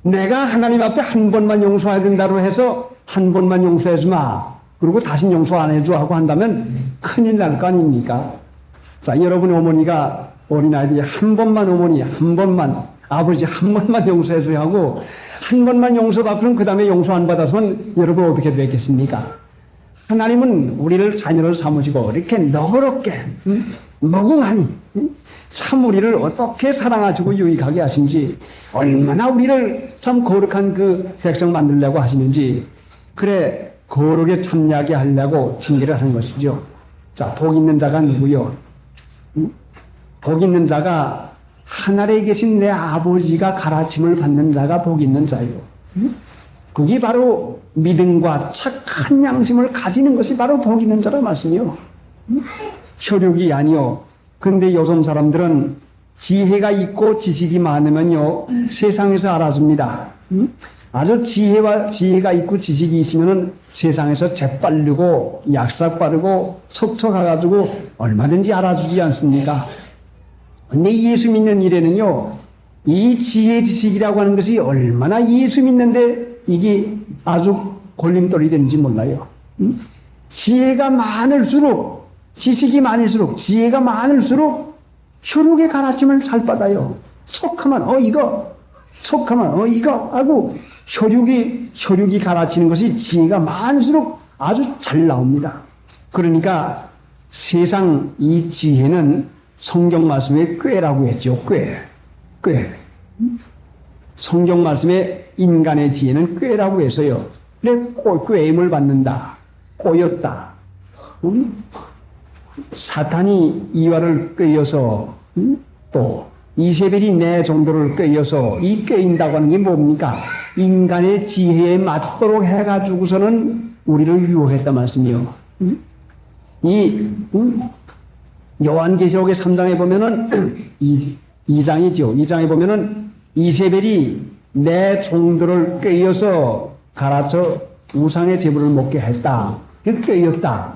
내가 하나님 앞에 한 번만 용서해야 된다고 해서 한 번만 용서해 주마. 그리고 다시 용서 안 해줘 하고 한다면 큰일 날 거 아닙니까? 자, 여러분의 어머니가 어린아이들이 한 번만 어머니, 한 번만, 아버지 한 번만 용서해줘야 하고, 한 번만 용서받고는 그 다음에 용서 안 받았으면 여러분 어떻게 되겠습니까? 하나님은 우리를 자녀를 삼으시고, 이렇게 너그럽게, 무궁하니, 참 우리를 어떻게 사랑하시고 유익하게 하신지, 얼마나 우리를 참 거룩한 그 백성 만들려고 하시는지, 그래, 거룩에 참여하게 하려고 징계를 하는 것이죠. 자, 복 있는 자가 누구요? 복 있는 자가 하늘에 계신 내 아버지가 가르침을 받는 자가 복 있는 자요. 그게 바로 믿음과 착한 양심을 가지는 것이 바로 복 있는 자라 말씀이요. 혈육이 아니요. 근데 요즘 사람들은 지혜가 있고 지식이 많으면요, 세상에서 알아줍니다. 아주 지혜가 있고 지식이 있으면은 세상에서 재빨르고 약삭 빠르고 속초 가가지고 얼마든지 알아주지 않습니까? 근데 예수 믿는 일에는요, 이 지혜 지식이라고 하는 것이 얼마나 예수 믿는데 이게 아주 걸림돌이 되는지 몰라요. 지혜가 많을수록, 지식이 많을수록, 지혜가 많을수록 혈육의 가르침을 잘 받아요. 속하면 이거, 속하면 이거 하고 혈육이 가르치는 것이 지혜가 많을수록 아주 잘 나옵니다. 그러니까 세상 이 지혜는 성경 말씀에 꾀라고 했죠. 꾀. 성경 말씀에 인간의 지혜는 꾀라고 했어요. 근데 꾀임을 받는다. 꼬였다. 사탄이 이와를 꾀어서 또 이세벨이 내 정도를 꾀어서 이 꾀인다고 하는 게 뭡니까? 인간의 지혜에 맞도록 해가지고서는 우리를 유혹했단 말씀이요. 요한계시록의 3장에 보면은 2장이죠. 2장에 보면은 이세벨이 내 종들을 꾀어서 갈아서 우상의 제물을 먹게 했다. 그 꾀였다.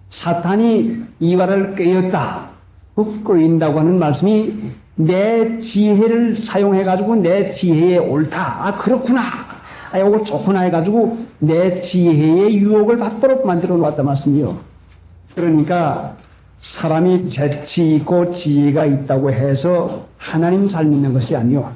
사탄이 이와를 꾀었다. 그 꾀인다고 하는 말씀이 내 지혜를 사용해가지고 내 지혜에 옳다. 아, 그렇구나. 아, 요거 좋구나 해가지고 내 지혜의 유혹을 받도록 만들어 놓았단 말씀이요. 그러니까 사람이 재치 있고 지혜가 있다고 해서 하나님 잘 믿는 것이 아니요.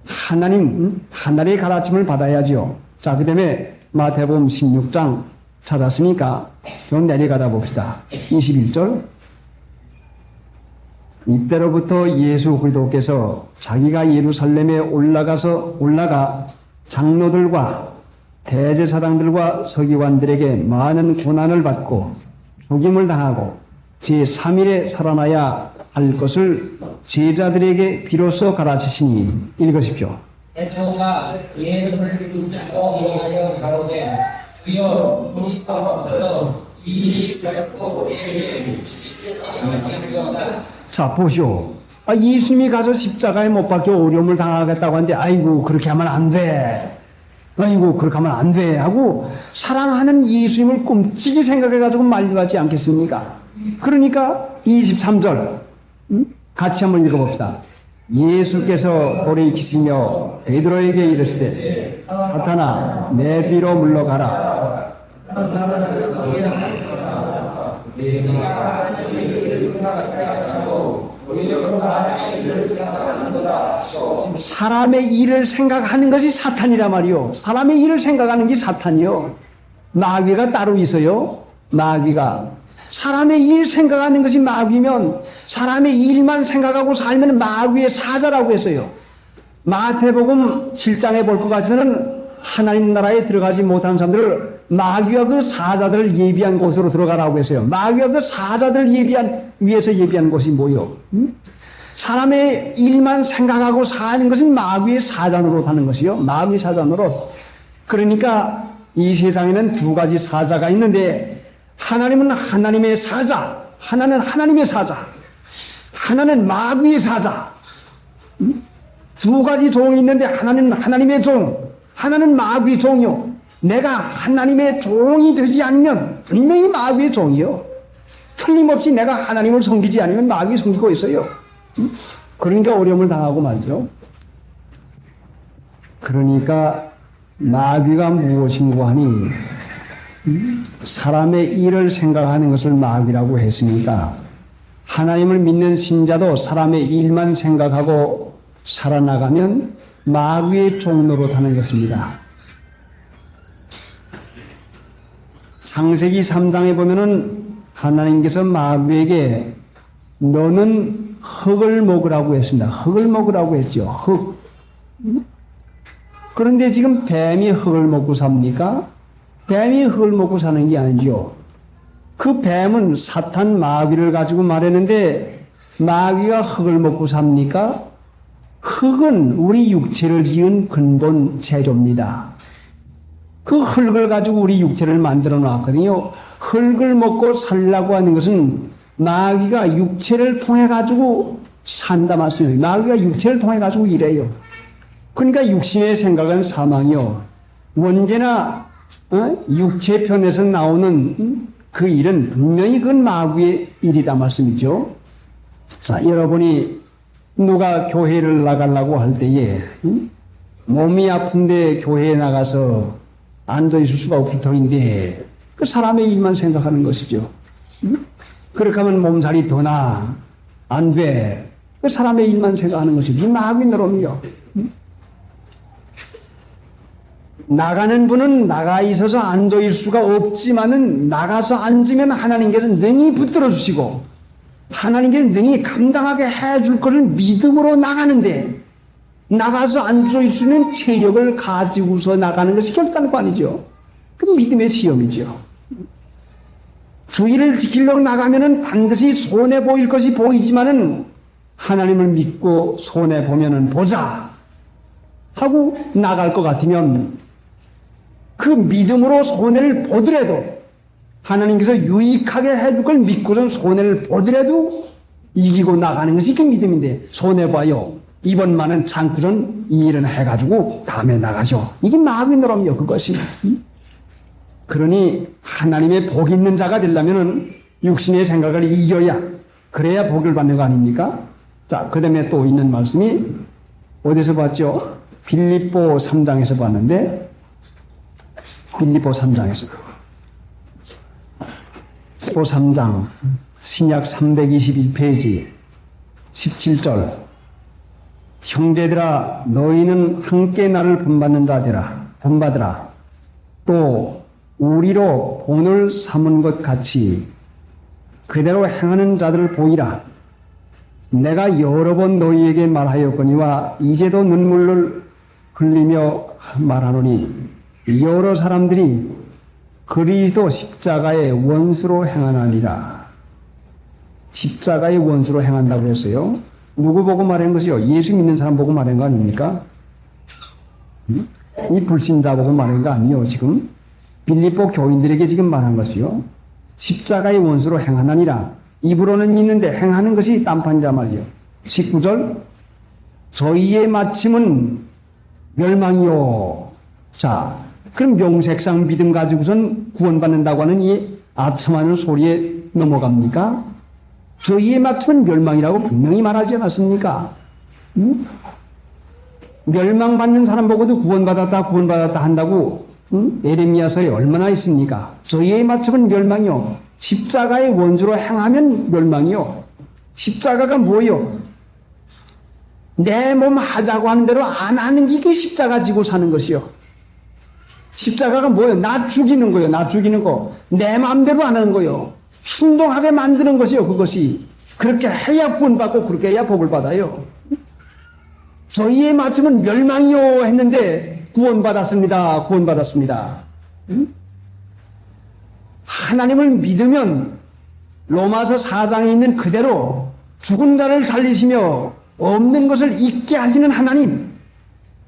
하나님의 가르침을 받아야죠. 자, 그 다음에 마태복음 16장 찾았으니까 좀 내려가다 봅시다. 21절. 이때로부터 예수 그리스도께서 자기가 예루살렘에 올라가 장로들과 대제사장들과 서기관들에게 많은 고난을 받고 죽임을 당하고 제3일에 살아나야 할 것을 제자들에게 비로소 가르치시니 읽으십시오. 베드로가 예수를 붙잡고 하여 가로되 주여 우리가 이 결코 예수를 자, 보시오. 예수님이 가서 십자가에 못 박혀 어려움을 당하겠다고 하는데, 아이고, 그렇게 하면 안 돼. 아이고, 그렇게 하면 안 돼. 하고, 사랑하는 예수님을 끔찍이 생각해가지고 말려하지 않겠습니까? 그러니까, 23절. 같이 한번 읽어봅시다. 예수께서 돌이키시며 베드로에게 이르시되, 사탄아, 내 뒤로 물러가라. 사람의 일을 생각하는 것이 사탄이란 말이요. 사람의 일을 생각하는 게 사탄이요. 마귀가 따로 있어요. 마귀가. 사람의 일 생각하는 것이 마귀면 사람의 일만 생각하고 살면 마귀의 사자라고 했어요. 마태복음 7장에 볼 것 같으면 하나님 나라에 들어가지 못한 사람들을 마귀와 그 사자들을 예비한 곳으로 들어가라고 했어요. 마귀와 그 사자들을 위해서 예비한 곳이 뭐요? 사람의 일만 생각하고 사는 것은 마귀의 사자노로 사는 것이요. 마귀 사자노로. 그러니까 이 세상에는 두 가지 사자가 있는데 하나님은 하나님의 사자, 하나는 하나님의 사자, 하나는 마귀의 사자. 두 가지 종이 있는데 하나는 하나님의 종, 하나는 마귀의 종이요. 내가 하나님의 종이 되지 않으면 분명히 마귀의 종이요. 틀림없이 내가 하나님을 섬기지 않으면 마귀 섬기고 있어요. 그러니까 어려움을 당하고 말죠. 그러니까 마귀가 무엇인고 하니 사람의 일을 생각하는 것을 마귀라고 했으니까 하나님을 믿는 신자도 사람의 일만 생각하고 살아나가면 마귀의 종로로 타는 것입니다. 창세기 3장에 보면은 하나님께서 마귀에게 너는 흙을 먹으라고 했습니다. 흙을 먹으라고 했죠. 흙. 그런데 지금 뱀이 흙을 먹고 삽니까? 뱀이 흙을 먹고 사는 게 아니죠. 그 뱀은 사탄 마귀를 가지고 말했는데 마귀가 흙을 먹고 삽니까? 흙은 우리 육체를 지은 근본 재료입니다. 그 흙을 가지고 우리 육체를 만들어 놨거든요. 흙을 먹고 살라고 하는 것은 마귀가 육체를 통해 가지고 산다 말씀이에요. 마귀가 육체를 통해 가지고 이래요. 그러니까 육신의 생각은 사망이요. 언제나 육체 편에서 나오는 그 일은 분명히 그건 마귀의 일이다 말씀이죠. 자, 여러분이 누가 교회를 나가려고 할 때에 몸이 아픈데 교회에 나가서 앉아 있을 수가 없을 터인데 그 사람의 일만 생각하는 것이죠. 그렇게 하면 몸살이 더 나. 안 돼. 그 사람의 일만 생각하는 것이죠. 이 마귀 노름이요. 나가는 분은 나가 있어서 앉아 있을 수가 없지만은 나가서 앉으면 하나님께서 능히 붙들어 주시고 하나님께서 능히 감당하게 해줄 것을 믿음으로 나가는데 나가서 앉아 있을 수 있는 체력을 가지고서 나가는 것이 결단관이죠. 그 믿음의 시험이죠. 주의를 지키려고 나가면은 반드시 손해 보일 것이 보이지만은 하나님을 믿고 손해 보면은 보자 하고 나갈 것 같으면 그 믿음으로 손해를 보더라도 하나님께서 유익하게 해줄 걸 믿고는 손해를 보더라도 이기고 나가는 것이 그 믿음인데 손해봐요. 이번만은 참고선 이 일은 해가지고 다음에 나가죠. 이게 마귀 노름이요. 그것이. 그러니 하나님의 복 있는 자가 되려면 육신의 생각을 이겨야 그래야 복을 받는 거 아닙니까? 자, 그 다음에 또 있는 말씀이 어디서 봤죠? 빌립보 3장에서 봤는데 빌립보 3장에서 빌립보 3장 신약 321페이지 17절 형제들아 너희는 함께 나를 본받으라 또 우리로 본을 삼은 것 같이 그대로 행하는 자들을 보이라. 내가 여러 번 너희에게 말하였거니와 이제도 눈물을 흘리며 말하노니 여러 사람들이 그리스도 십자가의 원수로 행하나니라. 십자가의 원수로 행한다고 했어요. 누구 보고 말한 것이요? 예수 믿는 사람 보고 말한 거 아닙니까? 이 불신자 보고 말한 거 아니요, 지금? 빌립보 교인들에게 지금 말한 것이요. 십자가의 원수로 행하나니라. 입으로는 있는데 행하는 것이 딴판이라 말이요. 19절 저희의 마침은 멸망이요. 자, 그럼 명색상 믿음 가지고선 구원받는다고 하는 이 아첨하는 소리에 넘어갑니까? 저희의 마침은 멸망이라고 분명히 말하지 않았습니까? 멸망받는 사람 보고도 구원받았다 한다고 에레미야서에 얼마나 있습니까? 저희의 마침은 멸망이요. 십자가의 원수로 행하면 멸망이요. 십자가가 뭐요? 내 몸 하자고 하는 대로 안 하는 게 이게 십자가 지고 사는 것이요. 십자가가 뭐요? 나 죽이는 거요. 나 죽이는 거. 내 마음대로 안 하는 거요. 순동하게 만드는 것이요. 그것이. 그렇게 해야 구원받고 그렇게 해야 복을 받아요. 저희의 마침은 멸망이요 했는데 구원받았습니다. 구원받았습니다. 하나님을 믿으면 로마서 4장에 있는 그대로 죽은 자를 살리시며 없는 것을 있게 하시는 하나님,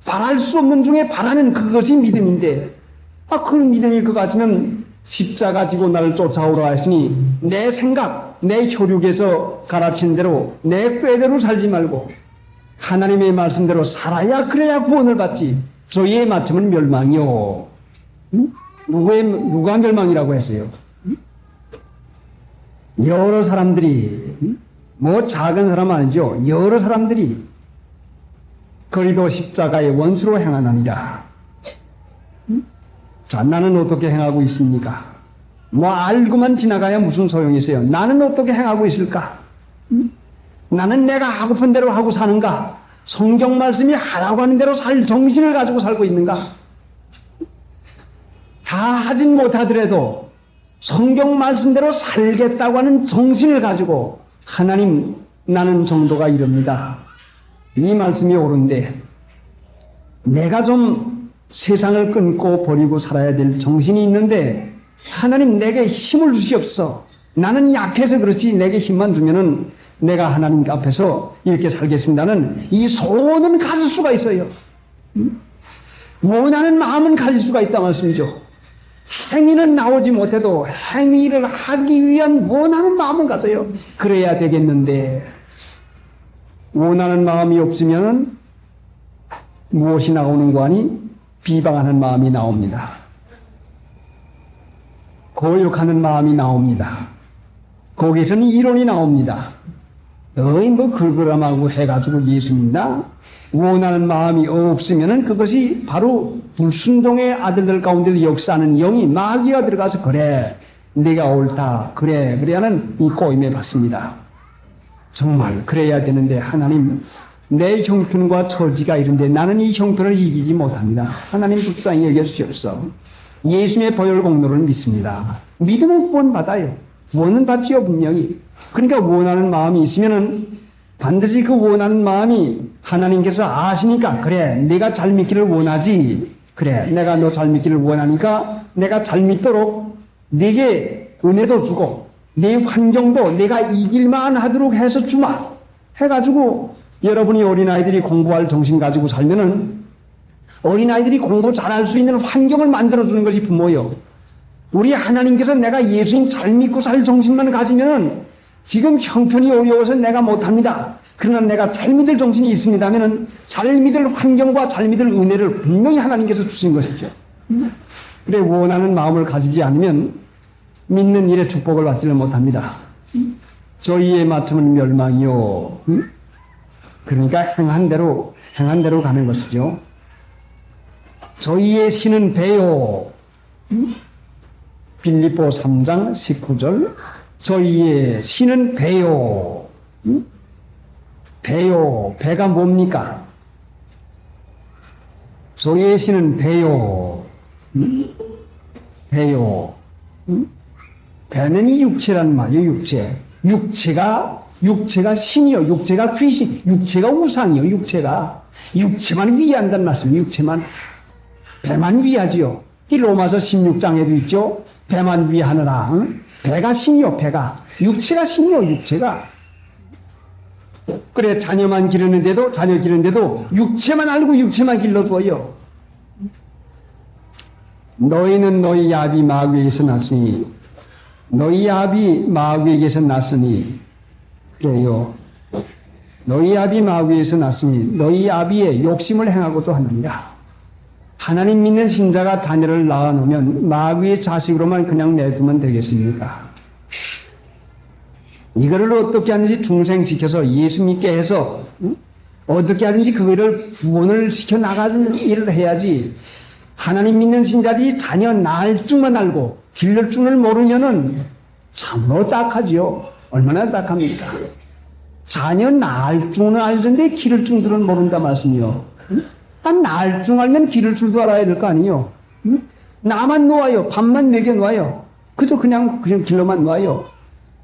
바랄 수 없는 중에 바라는 그것이 믿음인데 그 믿음일 것 같으면 십자가 지고 나를 쫓아오라 하시니 내 생각, 내 혈육에서 가르친 대로 내 꾀대로 살지 말고 하나님의 말씀대로 살아야 그래야 구원을 받지. 저희의 마침은 멸망이요. 누가 멸망이라고 했어요? 여러 사람들이, 작은 사람 아니죠. 여러 사람들이 그리도 십자가의 원수로 행하느니라. 자, 나는 어떻게 행하고 있습니까? 알고만 지나가야 무슨 소용이 있어요? 나는 어떻게 행하고 있을까? 나는 내가 하고픈 대로 하고 사는가? 성경 말씀이 하라고 하는 대로 살 정신을 가지고 살고 있는가? 다 하진 못하더라도 성경 말씀대로 살겠다고 하는 정신을 가지고 하나님 나는 정도가 이럽니다. 이 말씀이 옳은데 내가 좀 세상을 끊고 버리고 살아야 될 정신이 있는데 하나님 내게 힘을 주시옵소서. 나는 약해서 그렇지 내게 힘만 주면은 내가 하나님 앞에서 이렇게 살겠습니다는 이 소원은 가질 수가 있어요. 원하는 마음은 가질 수가 있다 말씀이죠. 행위는 나오지 못해도 행위를 하기 위한 원하는 마음은 가져요. 그래야 되겠는데 원하는 마음이 없으면 무엇이 나오는 거 아니? 비방하는 마음이 나옵니다. 고욕하는 마음이 나옵니다. 거기에서는 이론이 나옵니다. 어이 뭐 글그람하고 해가지고 예수 믿나? 원하는 마음이 없으면은 그것이 바로 불순종의 아들들 가운데 역사하는 영이 마귀가 들어가서 그래 네가 옳다 그래 하는 이 꼬임에 받습니다. 정말 그래야 되는데 하나님 내 형편과 처지가 이런데 나는 이 형편을 이기지 못합니다. 하나님 불쌍히 여겨주시옵소서. 예수님의 보혈 공로를 믿습니다. 믿으면 구원 받아요. 구원은 받지요 분명히. 그러니까 원하는 마음이 있으면은 반드시 그 원하는 마음이 하나님께서 아시니까 그래 내가 잘 믿기를 원하지 그래 내가 너 잘 믿기를 원하니까 내가 잘 믿도록 네게 은혜도 주고 내 환경도 내가 이길만 하도록 해서 주마 해가지고 여러분이 어린아이들이 공부할 정신 가지고 살면은 어린아이들이 공부 잘할 수 있는 환경을 만들어주는 것이 부모요. 우리 하나님께서 내가 예수님 잘 믿고 살 정신만 가지면은 지금 형편이 어려워서 내가 못합니다. 그러나 내가 잘 믿을 정신이 있습니다면은 잘 믿을 환경과 잘 믿을 은혜를 분명히 하나님께서 주신 것이죠. 그래 원하는 마음을 가지지 않으면 믿는 일에 축복을 받지를 못합니다. 저희의 마침은 멸망이요. 그러니까 행한 대로 가는 것이죠. 저희의 신은 배요. 빌립보 3장 19절 저희의 신은 배요. 배요. 배가 뭡니까? 저희의 신은 배요. 배요. 배는 이 육체란 말이에요. 육체가 신이요. 육체가 귀신. 육체가 우상이요. 육체만 위한다는 말씀이에요. 육체만. 배만 위하지요. 이 로마서 16장에도 있죠. 배만 위하느라. 배가 신이요. 배가. 육체가 신이요. 육체가. 그래 자녀만 기르는데도 자녀 기르는데도 육체만 알고 육체만 길러두어요. 너희는 너희 아비 마귀에게서 났으니 너희 아비 마귀에게서 났으니 그래요. 너희 아비 마귀에서 났으니 너희 아비의 욕심을 행하고도 하느니라. 하나님 믿는 신자가 자녀를 낳아놓으면 마귀의 자식으로만 그냥 내두면 되겠습니까? 이거를 어떻게 하는지 중생시켜서 예수 믿게 해서 어떻게 하든지 그거를 구원을 시켜 나가는 일을 해야지. 하나님 믿는 신자들이 자녀 낳을 줄만 알고 길를 줄을 모르면은 참으로 딱하지요. 얼마나 딱합니까? 자녀 낳을 줄은 알던데 길을 줄들은 모른다 말씀이요. 낳을 줄 알면 길을 줄도 알아야 될 거 아니에요. 나만 놓아요. 밥만 먹여 놓아요. 그냥 길로만 놓아요.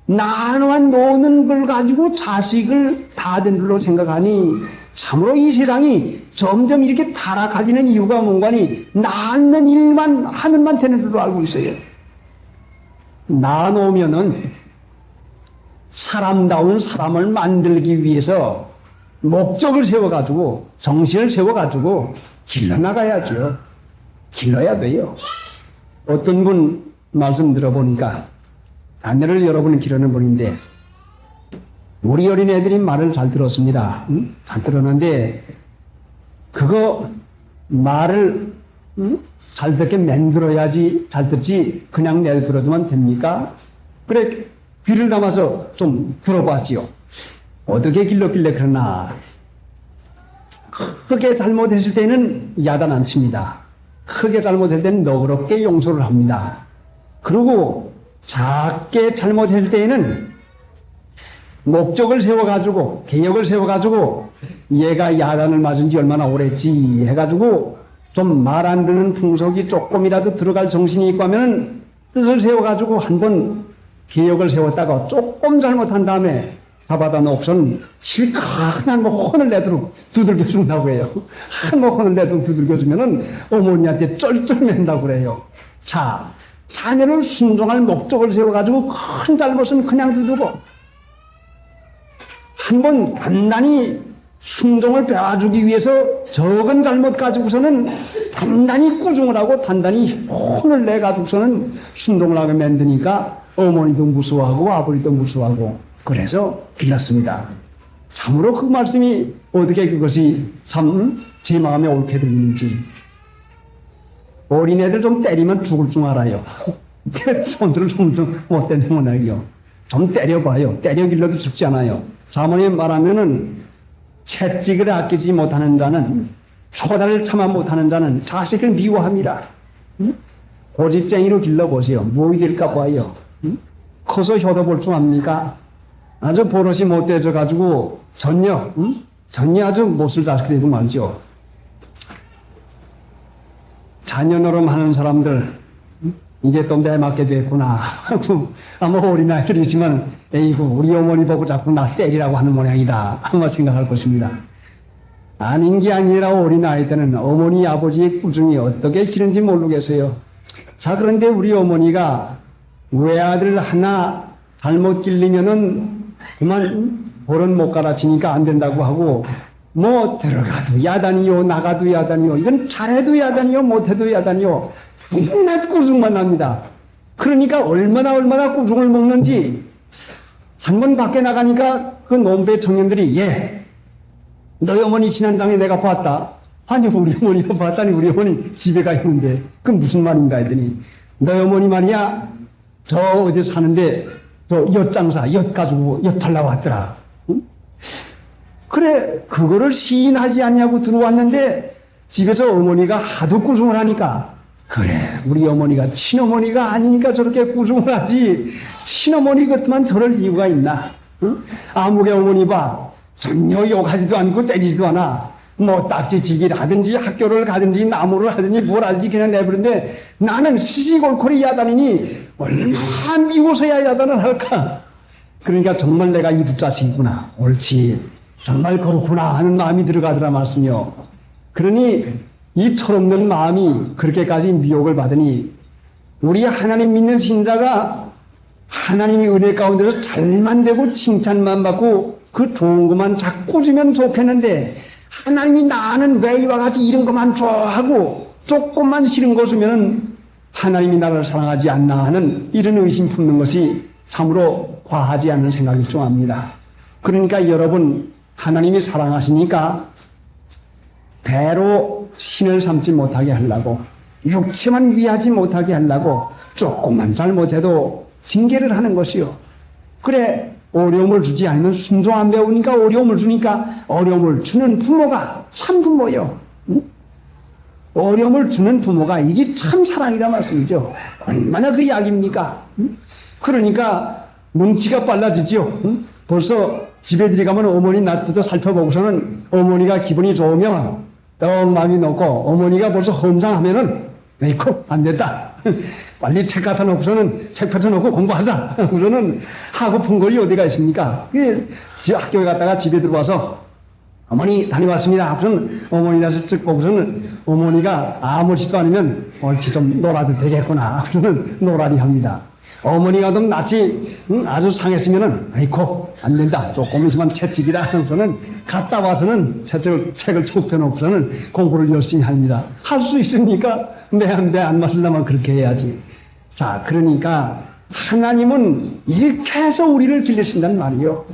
나만 노는 걸 가지고 자식을 다 된 줄로 생각하니 참으로 이 세상이 점점 이렇게 타락하지는 이유가 뭔가니 낳는 일만 하늘만 되는 줄로 알고 있어요. 낳아놓으면은 사람다운 사람을 만들기 위해서 목적을 세워가지고 정신을 세워가지고 길러나가야죠. 길러야 돼요. 어떤 분 말씀 들어보니까 자녀를 여러분이 기르는 분인데 우리 어린애들이 말을 잘 들었습니다. 잘 들었는데 그거 말을 잘 듣게 만들어야지 잘 듣지 그냥 내버려두면 됩니까? 그래 귀를 감아서 좀 들어봤지요. 어떻게 길렀길래 그러나 크게 잘못했을 때는 야단 안 칩니다. 크게 잘못했을 때는 너그럽게 용서를 합니다. 그리고 작게 잘못했을 때에는 목적을 세워가지고, 개혁을 세워가지고, 얘가 야단을 맞은 지 얼마나 오랬지 해가지고, 좀 말 안 듣는 풍속이 조금이라도 들어갈 정신이 있고 하면은, 뜻을 세워가지고 한번 개혁을 세웠다가 조금 잘못한 다음에 잡아다 놓고선 실컷 한번 혼을 내도록 두들겨 준다고 해요. 한번 혼을 내도록 두들겨 주면은 어머니한테 쩔쩔맨다고 그래요. 자, 자녀를 순종할 목적을 세워가지고 큰 잘못은 그냥 두두고 한번 단단히 순종을 배워주기 위해서 적은 잘못 가지고서는 단단히 꾸중을 하고 단단히 혼을 내가지고서는 순종을 하게 만드니까 어머니도 무서워하고 아버지도 무서워하고 그래서 빌렸습니다. 참으로 그 말씀이 어떻게 그것이 참 제 마음에 옳게 들리는지. 어린애들 좀 때리면 죽을 줄 알아요. 손들을 좀 못된 모양이요. 좀 때려봐요. 때려 길러도 죽지 않아요. 사모님 말하면은 채찍을 아끼지 못하는 자는 초달을 참아 못하는 자는 자식을 미워합니다. 응? 고집쟁이로 길러보세요. 뭐이 될까 봐요. 응? 커서 효도 볼 수 압니까? 아주 버릇이 못되져 가지고 전혀 응? 전혀 아주 못쓸 자식이라도 말이죠. 자녀 노름하는 사람들 이제 또 내 맞게 됐구나. 아마 어린아이들이지만 에이구 우리 어머니 보고 자꾸 나 때리라고 하는 모양이다 아마 생각할 것입니다. 아닌 게 아니라 어린아이 때는 어머니 아버지의 꾸중이 어떻게 싫은지 모르겠어요. 자, 그런데 우리 어머니가 외아들 하나 잘못 길리면은 그만 버릇 못 가르치니까 안 된다고 하고 뭐 들어가도 야단이요 나가도 야단이요 이건 잘해도 야단이요 못해도 야단이요 맨날 꾸중만 합니다. 그러니까 얼마나 꾸중을 먹는지 한 번 밖에 나가니까 그 농배 청년들이 너희 어머니 지난장에 내가 봤다. 아니 우리 어머니가 봤다니 우리 어머니 집에 가 있는데 그 무슨 말인가 했더니 너희 어머니 말이야 저 어디 사는데 저 엿장사 엿 가지고 엿 팔러 왔더라. 응? 그래 그거를 시인하지 않냐고 들어왔는데 집에서 어머니가 하도 꾸중을 하니까 그래 우리 어머니가 친어머니가 아니니까 저렇게 꾸중을 하지 친어머니 같으면 저럴 이유가 있나. 응? 아무개 어머니 봐 전혀 욕하지도 않고 때리지도 않아. 뭐 딱지치기를 하든지 학교를 가든지 나무를 하든지 뭘 하든지 그냥 내버리는데 나는 시시콜콜이 야단이니 얼마나 미워서야 야단을 할까. 그러니까 정말 내가 이북 자식이구나 옳지 정말 그렇구나 하는 마음이 들어가더라 말씀이요. 그러니 이 철없는 마음이 그렇게까지 미혹을 받으니 우리 하나님 믿는 신자가 하나님의 은혜 가운데서 잘만 되고 칭찬만 받고 그 좋은 것만 자꾸 주면 좋겠는데 하나님이 나는 왜 이와 같이 이런 것만 좋아하고 조금만 싫은 거 주면은 하나님이 나를 사랑하지 않나 하는 이런 의심 품는 것이 참으로 과하지 않은 생각일 줄 압니다. 그러니까 여러분 하나님이 사랑하시니까 배로 신을 삼지 못하게 하려고 육체만 위하지 못하게 하려고 조금만 잘못해도 징계를 하는 것이요. 그래 어려움을 주지 않으면 순종 안 배우니까 어려움을 주니까 어려움을 주는 부모가 참 부모요. 응? 어려움을 주는 부모가 이게 참 사랑이라 말씀이죠. 얼마나 그 약입니까? 응? 그러니까 눈치가 빨라지죠. 응? 벌써 집에 들어가면 어머니 낯부터 살펴보고서는 어머니가 기분이 좋으면 떡 마음이 놓고 어머니가 벌써 험상하면은 에이코 안 됐다. 빨리 책 갖다 놓고서는 책 펼쳐놓고 공부하자. 우선은 하고픈 거리 어디가 있습니까? 학교에 갔다가 집에 들어와서 어머니 다녀왔습니다. 그럼 어머니 나서 쓱 보고서는 어머니가 아무렇지도 않으면 옳지 좀 놀아도 되겠구나. 그러면 놀아리 합니다. 어머니가 좀 낯이 아주 상했으면은 아이고 안 된다. 조금 있으면 채찍이다. 하고서는 갔다 와서는 책을 쭉 펴놓고서는 공부를 열심히 합니다. 할 수 있으니까 내 안 맞으려면 그렇게 해야지. 자, 그러니까 하나님은 이렇게 해서 우리를 빌리신단 말이요.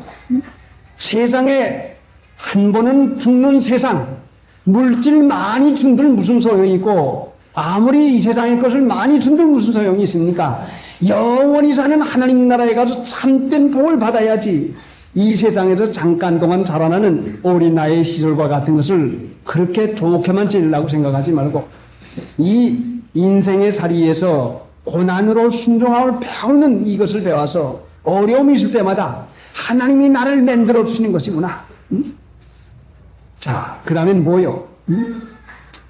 세상에 한 번은 죽는 세상, 물질 많이 준들 무슨 소용이 있고 아무리 이 세상의 것을 많이 준들 무슨 소용이 있습니까? 영원히 사는 하나님 나라에 가서 참된 복을 받아야지. 이 세상에서 잠깐 동안 자라나는 어린아이의 시절과 같은 것을 그렇게 좋게만 지으려고 생각하지 말고 이 인생의 살이에서 고난으로 순종함을 배우는 이것을 배워서 어려움이 있을 때마다 하나님이 나를 만들어 주시는 것이구나. 자, 그 다음엔 뭐요?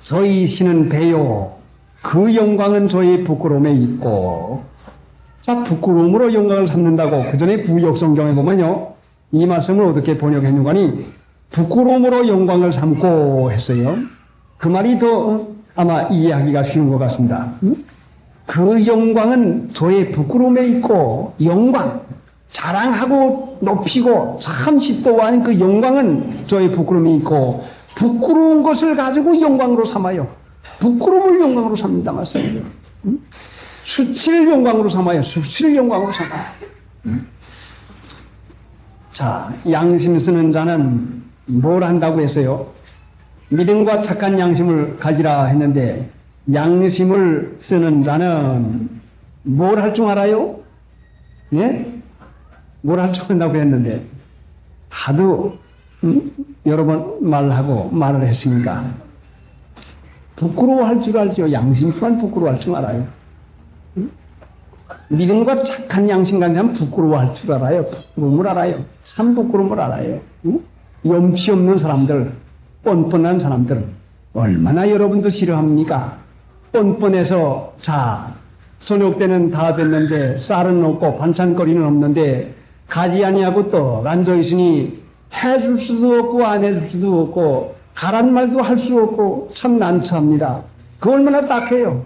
저희 신은 배요. 그 영광은 저희 부끄러움에 있고. 자, 부끄러움으로 영광을 삼는다고 그 전에 구역성경에 보면요. 이 말씀을 어떻게 번역했는가니 부끄러움으로 영광을 삼고 했어요. 그 말이 더 아마 이해하기가 쉬운 것 같습니다. 그 영광은 저의 부끄러움에 있고 영광, 자랑하고 높이고 참 시도하는 그 영광은 저의 부끄러움이 있고 부끄러운 것을 가지고 영광으로 삼아요. 부끄러움을 영광으로 삼는다 말씀이에요. 수치를 영광으로 삼아요. 수치를 영광으로 삼아요. 자, 양심 쓰는 자는 뭘 한다고 했어요? 믿음과 착한 양심을 가지라 했는데 양심을 쓰는 자는 뭘 할 줄 알아요? 예? 뭘 할 줄 안다고 했는데 하도 여러 번 말을 했으니까 부끄러워할 줄 알죠. 양심만 부끄러워할 줄 알아요. 믿음과 착한 양심 가진 사람은 부끄러워할 줄 알아요. 부끄러움을 알아요. 참 부끄러움을 알아요. 염치 없는 사람들, 뻔뻔한 사람들 얼마나 여러분도 싫어합니까? 뻔뻔해서 자 저녁 때는 다 됐는데 쌀은 없고 반찬거리는 없는데 가지 아니하고 떡 앉아있으니 해줄 수도 없고 안 해줄 수도 없고 가란 말도 할 수 없고 참 난처합니다. 그 얼마나 딱해요.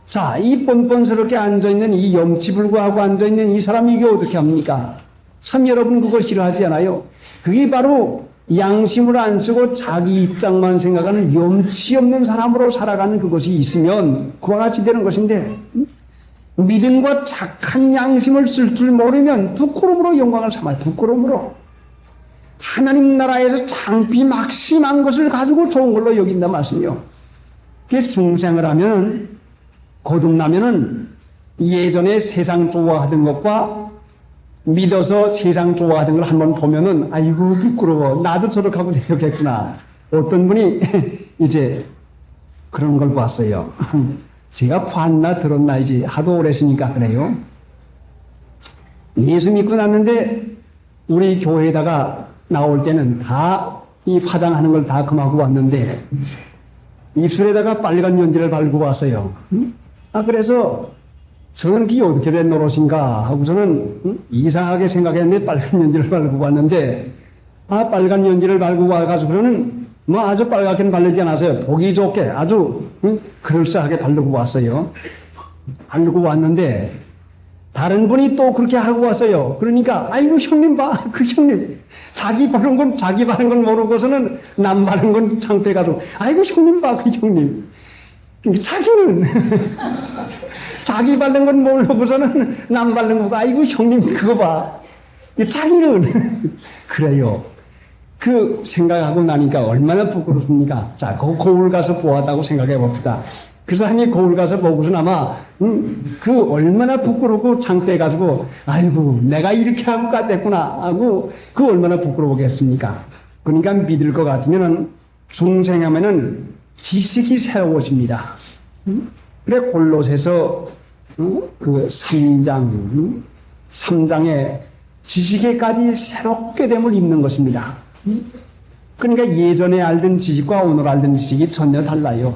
자, 이 뻔뻔스럽게 앉아있는 이 염치불구하고 앉아있는 이 사람이 이게 어떻게 합니까? 참 여러분 그거 싫어하지 않아요? 그게 바로 양심을 안 쓰고 자기 입장만 생각하는 염치 없는 사람으로 살아가는 그것이 있으면 그와 같이 되는 것인데 믿음과 착한 양심을 쓸 줄 모르면 부끄러움으로 영광을 삼아요. 부끄러움으로. 하나님 나라에서 창피 막심한 것을 가지고 좋은 걸로 여긴다 말씀이요. 그래서 중생을 하면 거듭나면은 예전에 세상 좋아하던 것과 믿어서 세상 좋아하던 걸 한번 보면은 아이고 부끄러워 나도 저렇게 하고 되겠구나. 어떤 분이 이제 그런 걸 봤어요. 제가 봤나 들었나 이제 하도 오래 했으니까 그래요. 예수 믿고 났는데 우리 교회에다가 나올 때는 다 이 화장하는 걸 다 금하고 왔는데 입술에다가 빨간 연지를 바르고 왔어요. 그래서 저는 그게 어떻게 된 노릇인가 하고서는 이상하게 생각했는데 빨간 연지를 바르고 왔는데 빨간 연지를 바르고 와가지고는 뭐 아주 빨갛게는 바르지 않았어요. 보기 좋게 아주 그럴싸하게 바르고 왔어요. 바르고 왔는데 다른 분이 또 그렇게 하고 왔어요. 그러니까 아이고 형님 봐, 그 형님 자기 바른 건 모르고서는 남 바른 건 창피해가지고 아이고 형님 봐, 그 형님 자기는 자기 바른 건 모르고서는 남 바른 거 봐. 아이고 형님 그거 봐. 자기는 그래요. 그 생각하고 나니까 얼마나 부끄럽습니까? 자, 그 거울 가서 보았다고 생각해 봅시다. 그 사람이 거울 가서 보고서는 아마 그 얼마나 부끄럽고 창피해가지고 아이고 내가 이렇게 하고 갔댔구나 하고 그 얼마나 부끄러우겠습니까? 그러니까 믿을 것 같으면은 중생하면은 지식이 새로워집니다. 그래 골로새서 그 3장에 지식에까지 새롭게 됨을 입는 것입니다. 그러니까 예전에 알던 지식과 오늘 알던 지식이 전혀 달라요.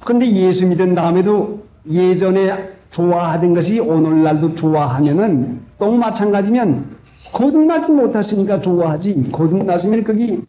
그런데 예수 믿은 다음에도 예전에 좋아하던 것이 오늘날도 좋아하면은 또 마찬가지면 거듭나지 못했으니까 좋아하지. 거듭났으면 그게